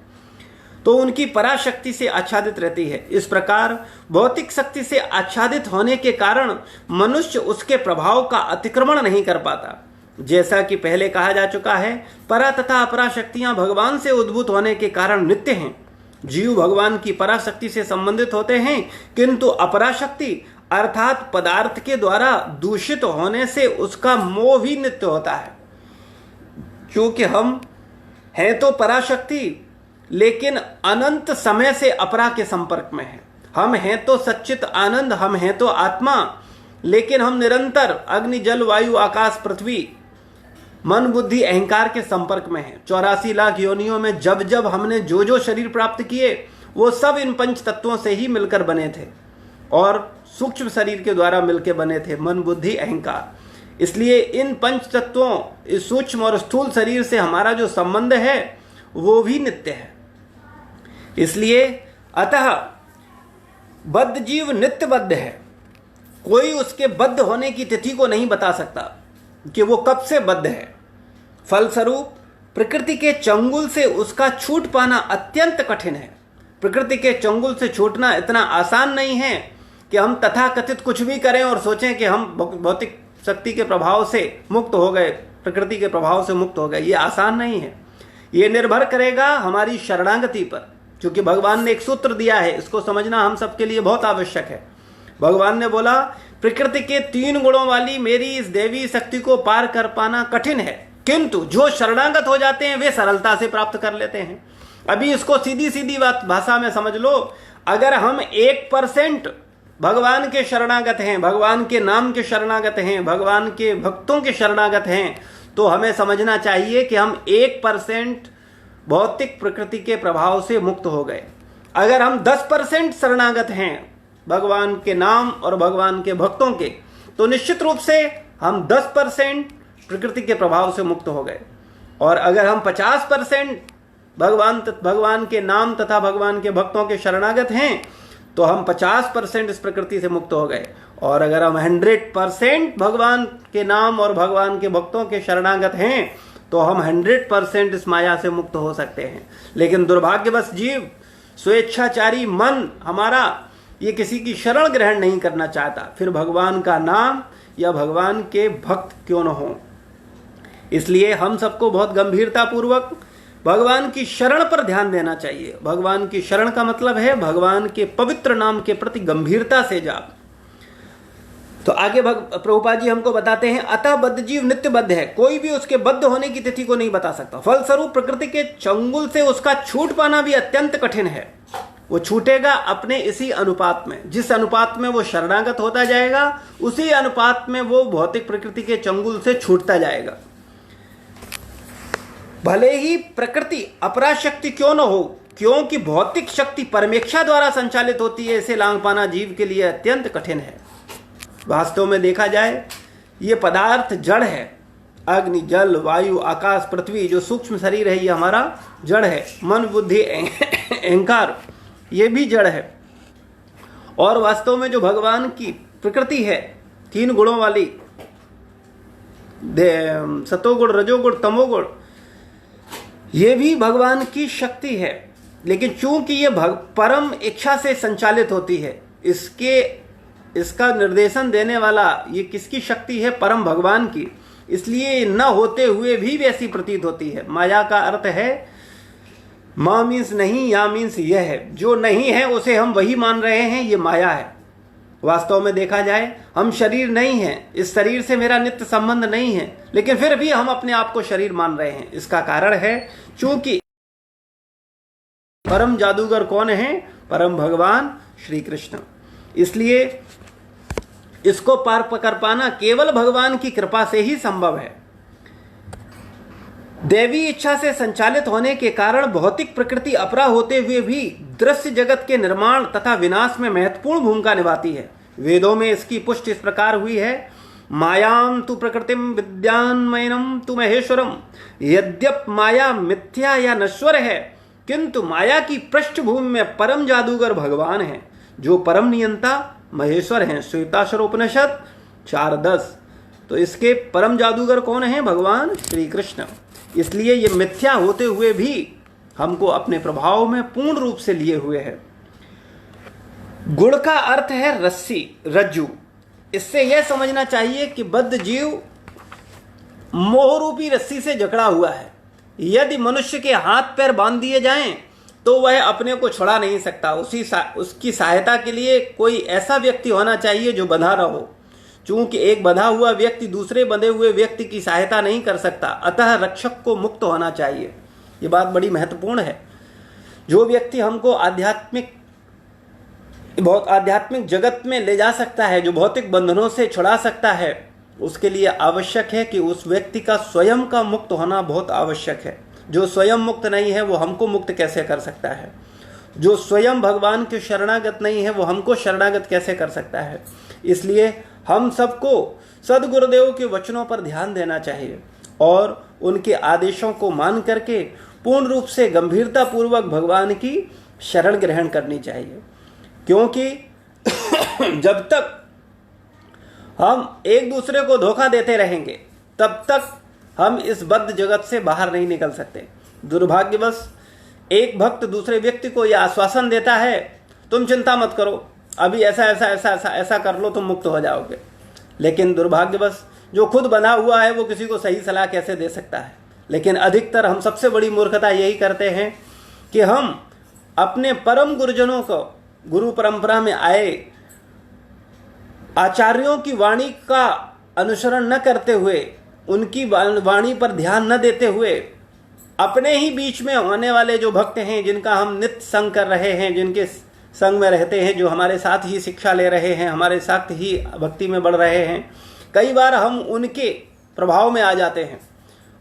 Speaker 1: तो उनकी पराशक्ति से आच्छादित रहती है। इस प्रकार भौतिक शक्ति से आच्छादित होने के कारण मनुष्य उसके प्रभाव का अतिक्रमण नहीं कर पाता। जैसा कि पहले कहा जा चुका है, परा तथा अपरा शक्तियां भगवान से उद्भूत होने के कारण नित्य हैं। जीव भगवान की पराशक्ति से संबंधित होते हैं, किंतु अपराशक्ति अर्थात पदार्थ के द्वारा दूषित होने से उसका मोह भी नित्य होता है। क्योंकि हम हैं तो पराशक्ति, लेकिन अनंत समय से अपरा के संपर्क में हैं। हम हैं तो सच्चित आनंद, हम हैं तो आत्मा, लेकिन हम निरंतर अग्नि जल वायु आकाश पृथ्वी मन बुद्धि अहंकार के संपर्क में हैं। 84 लाख योनियों में जब जब हमने जो जो शरीर प्राप्त किए, वो सब इन पंच तत्वों से ही मिलकर बने थे और सूक्ष्म शरीर के द्वारा मिलकर बने थे, मन बुद्धि अहंकार। इसलिए इन पंच तत्वों, इस सूक्ष्म और स्थूल शरीर से हमारा जो संबंध है वो भी नित्य है। इसलिए अतः बद्ध जीव नित्यबद्ध है। कोई उसके बद्ध होने की तिथि को नहीं बता सकता कि वो कब से बद्ध है। फलस्वरूप प्रकृति के चंगुल से उसका छूट पाना अत्यंत कठिन है। प्रकृति के चंगुल से छूटना इतना आसान नहीं है कि हम तथाकथित कुछ भी करें और सोचें कि हम भौतिक शक्ति के प्रभाव से मुक्त हो गए, प्रकृति के प्रभाव से मुक्त हो गए। ये आसान नहीं है। ये निर्भर करेगा हमारी शरणागति पर, क्योंकि भगवान ने एक सूत्र दिया है, इसको समझना हम सबके लिए बहुत आवश्यक है। भगवान ने बोला, प्रकृति के 3 गुणों वाली मेरी इस देवी शक्ति को पार कर पाना कठिन है, किंतु जो शरणागत हो जाते हैं वे सरलता से प्राप्त कर लेते हैं। अभी इसको सीधी सीधी बात भाषा में समझ लो। अगर हम 1% भगवान के शरणागत हैं, भगवान के नाम के शरणागत हैं, भगवान के भक्तों के शरणागत हैं, तो हमें समझना चाहिए कि हम 1% भौतिक प्रकृति के प्रभाव से मुक्त हो गए। अगर हम 10% शरणागत हैं भगवान के नाम और भगवान के भक्तों के, तो निश्चित रूप से हम 10% प्रकृति के प्रभाव से मुक्त हो गए। और अगर हम 50% भगवान के नाम तथा भगवान के भक्तों के शरणागत हैं, तो हम 50% इस प्रकृति से मुक्त हो गए। और अगर हम 100% भगवान के नाम और भगवान के भक्तों के शरणागत हैं, तो हम 100% इस माया से मुक्त हो सकते हैं। लेकिन दुर्भाग्यवश जीव, स्वेच्छाचारी मन हमारा, ये किसी की शरण ग्रहण नहीं करना चाहता, फिर भगवान का नाम या भगवान के भक्त क्यों न हो। इसलिए हम सबको बहुत गंभीरता पूर्वक भगवान की शरण पर ध्यान देना चाहिए। भगवान की शरण का मतलब है भगवान के पवित्र नाम के प्रति गंभीरता से जाप। तो आगे प्रभुपाद जी हमको बताते हैं, अतः बद्ध जीव नित्य बद्ध है, कोई भी उसके बद्ध होने की तिथि को नहीं बता सकता। फलस्वरूप प्रकृति के चंगुल से उसका छूट पाना भी अत्यंत कठिन है। वो छूटेगा अपने इसी अनुपात में, जिस अनुपात में वो शरणागत होता जाएगा, उसी अनुपात में वो भौतिक प्रकृति के चंगुल से छूटता जाएगा। भले ही प्रकृति अपराशक्ति क्यों न हो, क्योंकि भौतिक शक्ति परमेक्षा द्वारा संचालित होती है, इसे लांघ पाना जीव के लिए अत्यंत कठिन है। वास्तव में देखा जाए, ये पदार्थ जड़ है। अग्नि जल वायु आकाश पृथ्वी, जो सूक्ष्म शरीर है, ये हमारा जड़ है। मन बुद्धि अहंकार, ये भी जड़ है। और वास्तव में जो भगवान की प्रकृति है, 3 गुणों वाली, सतोगुण रजोगुण तमोगुण, ये भी भगवान की शक्ति है। लेकिन चूंकि ये परम इच्छा से संचालित होती है, इसका निर्देशन देने वाला ये किसकी शक्ति है? परम भगवान की। इसलिए न होते हुए भी वैसी प्रतीत होती है। माया का अर्थ है माँ मीन्स नहीं, या मीन्स यह है। जो नहीं है उसे हम वही मान रहे हैं, ये माया है। वास्तव में देखा जाए, हम शरीर नहीं है, इस शरीर से मेरा नित्य संबंध नहीं है, लेकिन फिर भी हम अपने आप को शरीर मान रहे हैं। इसका कारण है चूंकि परम जादूगर कौन है? परम भगवान श्री कृष्ण। इसलिए इसको पार कर पाना केवल भगवान की कृपा से ही संभव है। दैवी इच्छा से संचालित होने के कारण भौतिक प्रकृति अपरा होते हुए भी दृश्य जगत के निर्माण तथा विनाश में महत्वपूर्ण भूमिका निभाती है। वेदों में इसकी पुष्टि इस प्रकार हुई है, मायां तु प्रकृतिम विद्यान्मयनम तु महेश्वरम। यद्यप माया मिथ्या या नश्वर है, किंतु माया की पृष्ठभूमि में परम जादूगर भगवान है, जो परम नियंता महेश्वर हैं। श्वेताश्वरोपनिषद 4:10। तो इसके परम जादूगर कौन है? भगवान श्री कृष्ण। इसलिए ये मिथ्या होते हुए भी हमको अपने प्रभाव में पूर्ण रूप से लिए हुए है। गुण का अर्थ है रस्सी, रज्जू। इससे यह समझना चाहिए कि बद्ध जीव मोहरूपी रस्सी से जकड़ा हुआ है। यदि मनुष्य के हाथ पैर बांध दिए जाएं तो वह अपने को छुड़ा नहीं सकता। उसकी सहायता के लिए कोई ऐसा व्यक्ति होना चाहिए जो बंधा रहो। चूंकि एक बंधा हुआ व्यक्ति दूसरे बंधे हुए व्यक्ति की सहायता नहीं कर सकता, अतः रक्षक को मुक्त होना चाहिए। ये बात बड़ी महत्वपूर्ण है। जो व्यक्ति हमको बहुत आध्यात्मिक जगत में ले जा सकता है, जो भौतिक बंधनों से छुड़ा सकता है, उसके लिए आवश्यक है कि उस व्यक्ति का स्वयं का मुक्त होना बहुत आवश्यक है। जो स्वयं मुक्त नहीं है वो हमको मुक्त कैसे कर सकता है? जो स्वयं भगवान के शरणागत नहीं है वो हमको शरणागत कैसे कर सकता है? इसलिए हम सबको सद्गुरुदेव के वचनों पर ध्यान देना चाहिए और उनके आदेशों को मान करके पूर्ण रूप से गंभीरता पूर्वक भगवान की शरण ग्रहण करनी चाहिए। क्योंकि जब तक हम एक दूसरे को धोखा देते रहेंगे तब तक हम इस बद्ध जगत से बाहर नहीं निकल सकते। दुर्भाग्यवश एक भक्त दूसरे व्यक्ति को यह आश्वासन देता है, तुम चिंता मत करो, अभी ऐसा ऐसा ऐसा ऐसा ऐसा कर लो, तुम मुक्त हो जाओगे। लेकिन दुर्भाग्यवश जो खुद बना हुआ है वो किसी को सही सलाह कैसे दे सकता है? लेकिन अधिकतर हम सबसे बड़ी मूर्खता यही करते हैं कि हम अपने परम गुरुजनों को, गुरु परंपरा में आए आचार्यों की वाणी का अनुसरण न करते हुए, उनकी वाणी पर ध्यान न देते हुए, अपने ही बीच में होने वाले जो भक्त हैं, जिनका हम नित्य संग कर रहे हैं, जिनके संग में रहते हैं, जो हमारे साथ ही शिक्षा ले रहे हैं, हमारे साथ ही भक्ति में बढ़ रहे हैं, कई बार हम उनके प्रभाव में आ जाते हैं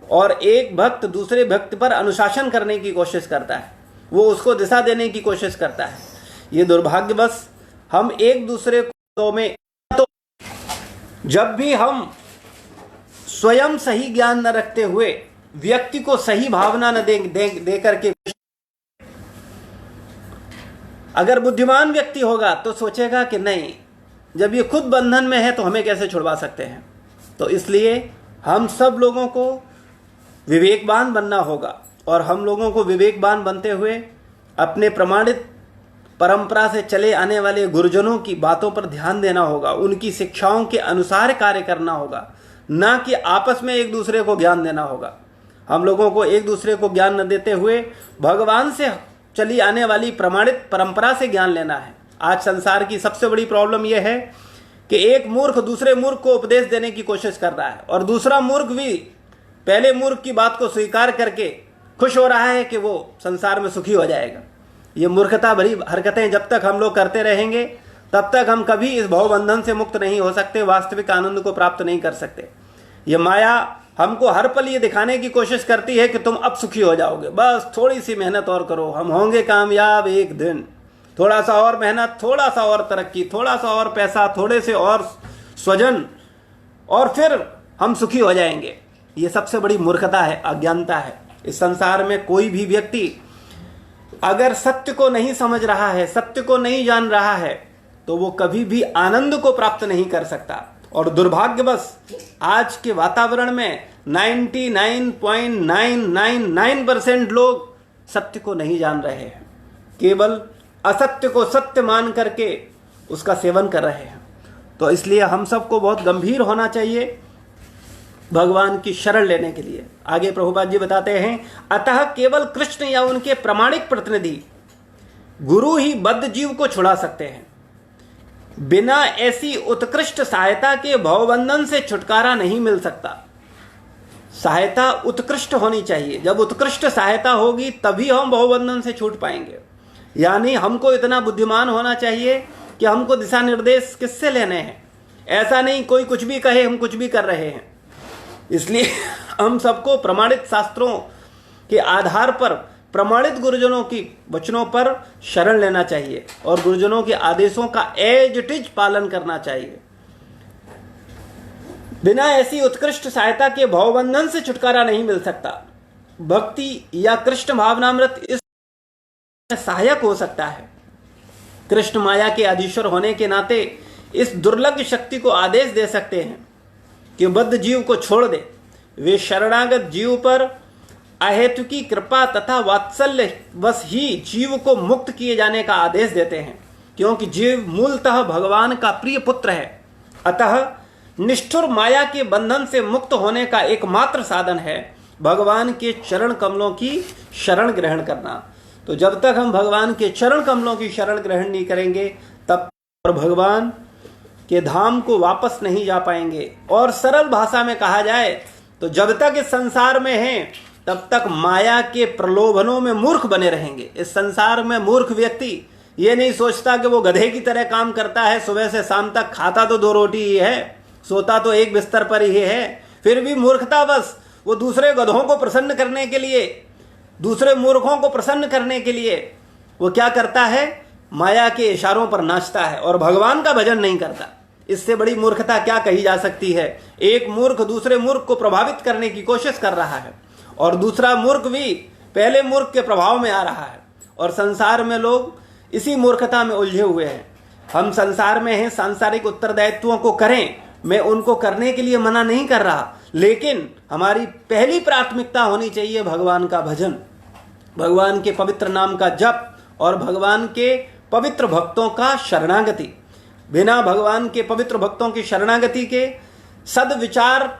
Speaker 1: और एक भक्त दूसरे भक्त पर अनुशासन करने की कोशिश करता है, वो उसको दिशा देने की कोशिश करता है। ये दुर्भाग्यवश हम एक दूसरे को में, तो जब भी हम स्वयं सही ज्ञान न रखते हुए व्यक्ति को सही भावना न दे करके, अगर बुद्धिमान व्यक्ति होगा तो सोचेगा कि नहीं, जब ये खुद बंधन में है तो हमें कैसे छुड़वा सकते हैं। तो इसलिए हम सब लोगों को विवेकवान बनना होगा और हम लोगों को विवेकवान बनते हुए अपने प्रमाणित परंपरा से चले आने वाले गुरुजनों की बातों पर ध्यान देना होगा, उनकी शिक्षाओं के अनुसार कार्य करना होगा, ना कि आपस में एक दूसरे को ज्ञान देना होगा। हम लोगों को एक दूसरे को ज्ञान न देते हुए भगवान से चली आने वाली प्रमाणित परंपरा से ज्ञान लेना है। आज संसार की सबसे बड़ी प्रॉब्लम यह है कि एक मूर्ख दूसरे मूर्ख को उपदेश देने की कोशिश कर रहा है और दूसरा मूर्ख भी पहले मूर्ख की बात को स्वीकार करके खुश हो रहा है कि वो संसार में सुखी हो जाएगा। ये मूर्खता भरी हरकतें जब तक हम लोग करते रहेंगे तब तक हम कभी इस भवबंधन से मुक्त नहीं हो सकते, वास्तविक आनंद को प्राप्त नहीं कर सकते। ये माया हमको हर पल ये दिखाने की कोशिश करती है कि तुम अब सुखी हो जाओगे, बस थोड़ी सी मेहनत और करो, हम होंगे कामयाब एक दिन, थोड़ा सा और मेहनत, थोड़ा सा और तरक्की, थोड़ा सा और पैसा, थोड़े से और स्वजन, और फिर हम सुखी हो जाएंगे। ये सबसे बड़ी मूर्खता है, अज्ञानता है। इस संसार में कोई भी व्यक्ति अगर सत्य को नहीं समझ रहा है, सत्य को नहीं जान रहा है, तो वो कभी भी आनंद को प्राप्त नहीं कर सकता। और दुर्भाग्यवश आज के वातावरण में 99.999% लोग सत्य को नहीं जान रहे हैं, केवल असत्य को सत्य मान करके उसका सेवन कर रहे हैं। तो इसलिए हम सबको बहुत गंभीर होना चाहिए भगवान की शरण लेने के लिए। आगे प्रभुपाद जी बताते हैं, अतः केवल कृष्ण या उनके प्रामाणिक प्रतिनिधि गुरु ही बद्ध जीव को छुड़ा सकते हैं। बिना ऐसी उत्कृष्ट सहायता के भवबंधन से छुटकारा नहीं मिल सकता। सहायता उत्कृष्ट होनी चाहिए, जब उत्कृष्ट सहायता होगी तभी हम भवबंधन से छूट पाएंगे। यानी हमको इतना बुद्धिमान होना चाहिए कि हमको दिशा निर्देश किससे लेने हैं। ऐसा नहीं कोई कुछ भी कहे हम कुछ भी कर रहे हैं। इसलिए हम सबको प्रमाणित शास्त्रों के आधार पर प्रमाणित गुरुजनों की वचनों पर शरण लेना चाहिए और गुरुजनों के आदेशों का एज इट इज पालन करना चाहिए। बिना ऐसी उत्कृष्ट सहायता के भवबंधन से छुटकारा नहीं मिल सकता। भक्ति या कृष्ण भावनामृत इस सहायक हो सकता है। कृष्ण माया के अधीश्वर होने के नाते इस दुर्लभ शक्ति को आदेश दे सकते हैं कि बद्ध जीव को छोड़ दे। वे शरणागत जीव पर अहेतुकी कृपा तथा वात्सल्य बस ही जीव को मुक्त किए जाने का आदेश देते हैं, क्योंकि जीव मूलतः भगवान का प्रिय पुत्र है। अतः निष्ठुर माया के बंधन से मुक्त होने का एकमात्र साधन है भगवान के चरण कमलों की शरण ग्रहण करना। तो जब तक हम भगवान के चरण कमलों की शरण ग्रहण नहीं करेंगे तब तक भगवान के धाम को वापस नहीं जा पाएंगे। और सरल भाषा में कहा जाए तो जब तक इस संसार में हैं तब तक माया के प्रलोभनों में मूर्ख बने रहेंगे। इस संसार में मूर्ख व्यक्ति ये नहीं सोचता कि वो गधे की तरह काम करता है, सुबह से शाम तक खाता तो 2 रोटी ही है, सोता तो एक बिस्तर पर ही है, फिर भी मूर्खता बस वो दूसरे गधों को प्रसन्न करने के लिए, दूसरे मूर्खों को प्रसन्न करने के लिए वो क्या करता है, माया के इशारों पर नाचता है और भगवान का भजन नहीं करता। इससे बड़ी मूर्खता क्या कही जा सकती है। एक मूर्ख दूसरे मूर्ख को प्रभावित करने की कोशिश कर रहा है और दूसरा मूर्ख भी पहले मूर्ख के प्रभाव में आ रहा है और संसार में लोग इसी मूर्खता में उलझे हुए हैं। हम संसार में हैं, सांसारिक उत्तरदायित्वों को करें, मैं उनको करने के लिए मना नहीं कर रहा, लेकिन हमारी पहली प्राथमिकता होनी चाहिए भगवान का भजन, भगवान के पवित्र नाम का जप और भगवान के पवित्र भक्तों का शरणागति। बिना भगवान के पवित्र भक्तों की शरणागति के सद्विचार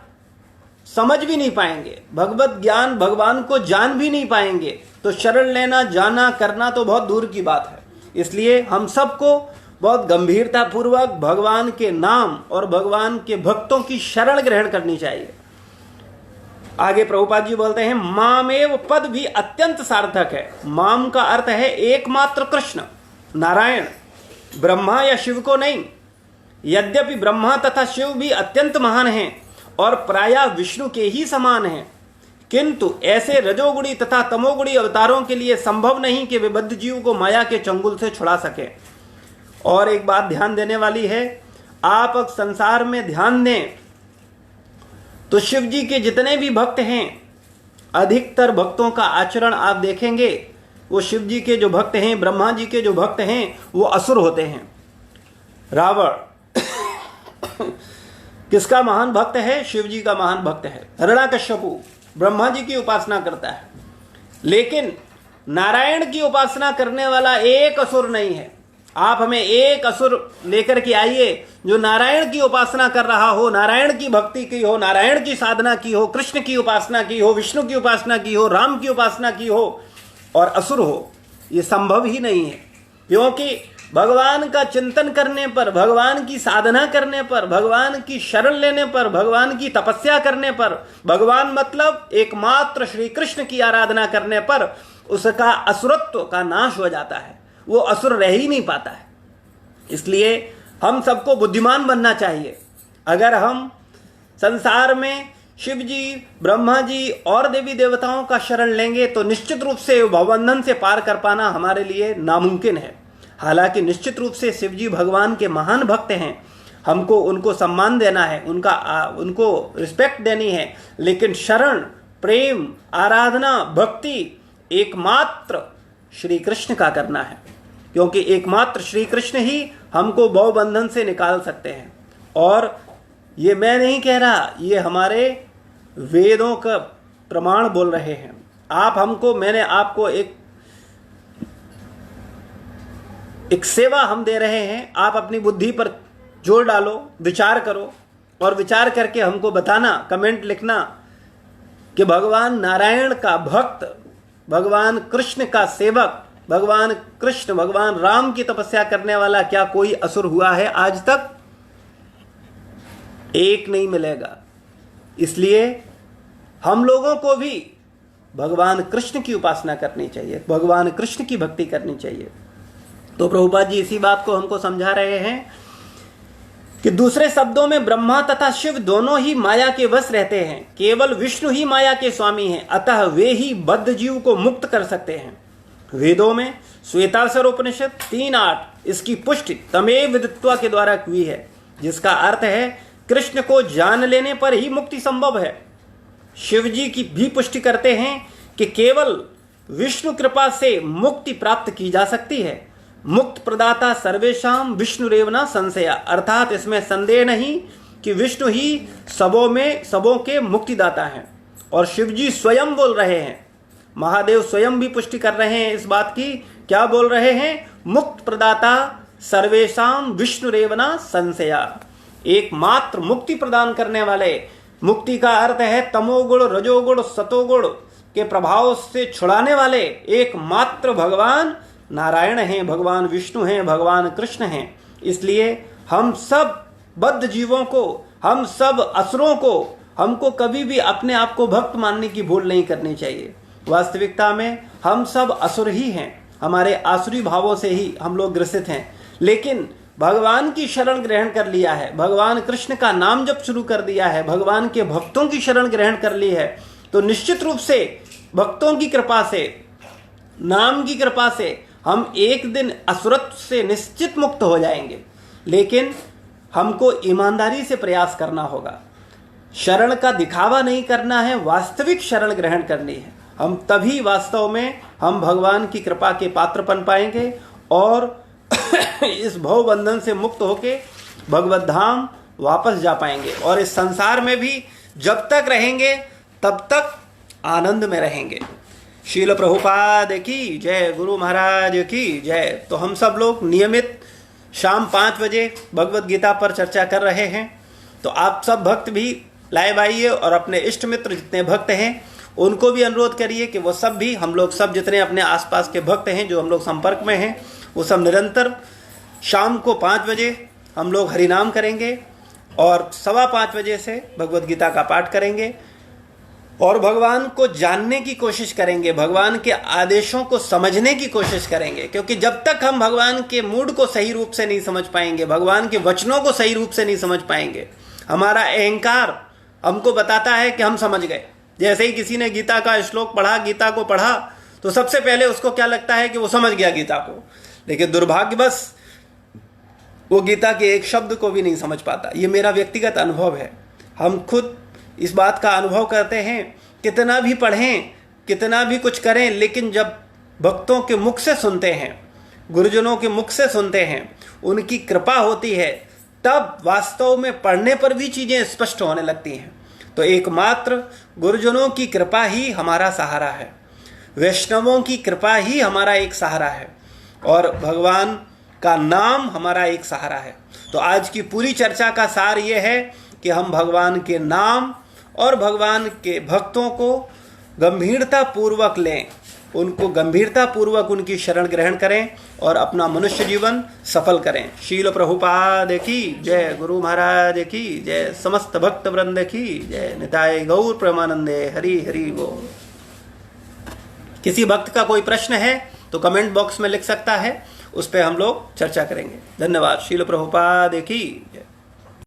Speaker 1: समझ भी नहीं पाएंगे, भगवत ज्ञान भगवान को जान भी नहीं पाएंगे, तो शरण लेना जाना करना तो बहुत दूर की बात है। इसलिए हम सबको बहुत गंभीरता पूर्वक भगवान के नाम और भगवान के भक्तों की शरण ग्रहण करनी चाहिए। आगे प्रभुपाद जी बोलते हैं, मामेव पद भी अत्यंत सार्थक है। माम का अर्थ है एकमात्र कृष्ण नारायण, ब्रह्मा या शिव को नहीं। यद्यपि ब्रह्मा तथा शिव भी अत्यंत महान हैं और प्रायः विष्णु के ही समान हैं, किंतु ऐसे रजोगुणी तथा तमोगुणी अवतारों के लिए संभव नहीं कि वे बद्ध जीव को माया के चंगुल से छुड़ा सके। और एक बात ध्यान देने वाली है, आप अब संसार में ध्यान दें तो शिव जी के जितने भी भक्त हैं, अधिकतर भक्तों का आचरण आप देखेंगे, वो शिव जी के जो भक्त हैं, ब्रह्मा जी के जो भक्त हैं, वो असुर होते हैं। रावण किसका महान भक्त है? शिव जी का महान भक्त है। हिरण्याकश्यपु ब्रह्मा जी की उपासना करता है, लेकिन नारायण की उपासना करने वाला एक असुर नहीं है। आप हमें एक असुर लेकर के आइए जो नारायण की उपासना कर रहा हो, नारायण की भक्ति की हो, नारायण की साधना की हो, कृष्ण की उपासना की हो, विष्णु की उपासना की हो, राम की उपासना की हो और असुर हो। ये संभव ही नहीं है, क्योंकि भगवान का चिंतन करने पर, भगवान की साधना करने पर, भगवान की शरण लेने पर, भगवान की तपस्या करने पर, भगवान मतलब एकमात्र श्री कृष्ण की आराधना करने पर उसका असुरत्व का नाश हो जाता है, वो असुर रह ही नहीं पाता है। इसलिए हम सबको बुद्धिमान बनना चाहिए। अगर हम संसार में शिव जी, ब्रह्मा जी और देवी देवताओं का शरण लेंगे तो निश्चित रूप से भवबंधन से पार कर पाना हमारे लिए नामुमकिन है। हालांकि निश्चित रूप से शिव जी भगवान के महान भक्त हैं, हमको उनको सम्मान देना है, उनको रिस्पेक्ट देनी है, लेकिन शरण, प्रेम, आराधना, भक्ति एकमात्र श्री कृष्ण का करना है, क्योंकि एकमात्र श्री कृष्ण ही हमको भवबंधन से निकाल सकते हैं। और ये मैं नहीं कह रहा, ये हमारे वेदों का प्रमाण बोल रहे हैं। मैंने आपको एक सेवा हम दे रहे हैं, आप अपनी बुद्धि पर जोर डालो, विचार करो और विचार करके हमको बताना, कमेंट लिखना कि भगवान नारायण का भक्त, भगवान कृष्ण का सेवक, भगवान कृष्ण, भगवान राम की तपस्या करने वाला क्या कोई असुर हुआ है आज तक? एक नहीं मिलेगा। इसलिए हम लोगों को भी भगवान कृष्ण की उपासना करनी चाहिए, भगवान कृष्ण की भक्ति करनी चाहिए। तो प्रभुपाद जी इसी बात को हमको समझा रहे हैं कि दूसरे शब्दों में ब्रह्मा तथा शिव दोनों ही माया के वश रहते हैं, केवल विष्णु ही माया के स्वामी हैं, अतः वे ही बद्ध जीव को मुक्त कर सकते हैं। वेदों में श्वेताश्वर उपनिषद 3:8 इसकी पुष्टि तमेव विदित्वा के द्वारा हुई है, जिसका अर्थ है कृष्ण को जान लेने पर ही मुक्ति संभव है। शिव जी की भी पुष्टि करते हैं कि केवल विष्णु कृपा से मुक्ति प्राप्त की जा सकती है। मुक्त प्रदाता सर्वेशाम विष्णुरेव न संशया, अर्थात इसमें संदेह नहीं कि विष्णु ही सबों के मुक्तिदाता हैं। और शिव जी स्वयं बोल रहे हैं, महादेव स्वयं भी पुष्टि कर रहे हैं इस बात की। क्या बोल रहे हैं? मुक्त प्रदाता सर्वेशाम विष्णुरेव न संशया, एकमात्र मुक्ति प्रदान करने वाले, मुक्ति का अर्थ है तमोगुण रजोगुण सतोगुण के प्रभाव से छुड़ाने वाले एकमात्र भगवान नारायण हैं, भगवान विष्णु हैं, भगवान कृष्ण हैं। इसलिए हम सब बद्ध जीवों को, हम सब असुरों को, हमको कभी भी अपने आप को भक्त मानने की भूल नहीं करनी चाहिए। वास्तविकता में हम सब असुर ही हैं, हमारे आसुरी भावों से ही हम लोग ग्रसित हैं। लेकिन भगवान की शरण ग्रहण कर लिया है, भगवान कृष्ण का नाम जप शुरू कर दिया है, भगवान के भक्तों की शरण ग्रहण कर ली है, तो निश्चित रूप से भक्तों की कृपा से, नाम की कृपा से हम एक दिन असुरत्व से निश्चित मुक्त हो जाएंगे। लेकिन हमको ईमानदारी से प्रयास करना होगा, शरण का दिखावा नहीं करना है, वास्तविक शरण ग्रहण करनी है। हम तभी वास्तव में हम भगवान की कृपा के पात्र बन पाएंगे और इस भव बंधन से मुक्त होके भगवत धाम वापस जा पाएंगे। और इस संसार में भी जब तक रहेंगे तब तक आनंद में रहेंगे। शील प्रभुपाद की जय, गुरु महाराज की जय। तो हम सब लोग नियमित शाम 5 बजे भगवत गीता पर चर्चा कर रहे हैं। तो आप सब भक्त भी लाइव आइए और अपने इष्ट मित्र जितने भक्त हैं उनको भी अनुरोध करिए कि वो सब भी, हम लोग सब जितने अपने आसपास के भक्त हैं जो हम लोग संपर्क में हैं, वो सब निरंतर शाम को 5 बजे हम लोग हरिनाम करेंगे और 5:15 बजे से भगवत गीता का पाठ करेंगे और भगवान को जानने की कोशिश करेंगे, भगवान के आदेशों को समझने की कोशिश करेंगे। क्योंकि जब तक हम भगवान के मूड को सही रूप से नहीं समझ पाएंगे, भगवान के वचनों को सही रूप से नहीं समझ पाएंगे, हमारा अहंकार हमको बताता है कि हम समझ गए। जैसे ही किसी ने गीता का श्लोक पढ़ा, गीता को पढ़ा, तो सबसे पहले उसको क्या लगता है कि वो समझ गया गीता को, लेकिन दुर्भाग्यवश वो गीता के एक शब्द को भी नहीं समझ पाता। ये मेरा व्यक्तिगत अनुभव है, हम खुद इस बात का अनुभव करते हैं। कितना भी पढ़ें, कितना भी कुछ करें, लेकिन जब भक्तों के मुख से सुनते हैं, गुरुजनों के मुख से सुनते हैं, उनकी कृपा होती है, तब वास्तव में पढ़ने पर भी चीज़ें स्पष्ट होने लगती हैं। तो एकमात्र गुरुजनों की कृपा ही हमारा सहारा है, वैष्णवों की कृपा ही हमारा एक सहारा है और भगवान का नाम हमारा एक सहारा है। तो आज की पूरी चर्चा का सार ये है कि हम भगवान के नाम और भगवान के भक्तों को गंभीरता पूर्वक लें, उनको गंभीरता पूर्वक उनकी शरण ग्रहण करें और अपना मनुष्य जीवन सफल करें। शील प्रभुपाद की जय, गुरु महाराज की जय, समस्त भक्त वृंद की जय। निताय गौर प्रेमानंदे, हरि हरि बोल। किसी भक्त का कोई प्रश्न है तो कमेंट बॉक्स में लिख सकता है, उस पर हम लोग चर्चा करेंगे। धन्यवाद। शील प्रभुपाद की जय।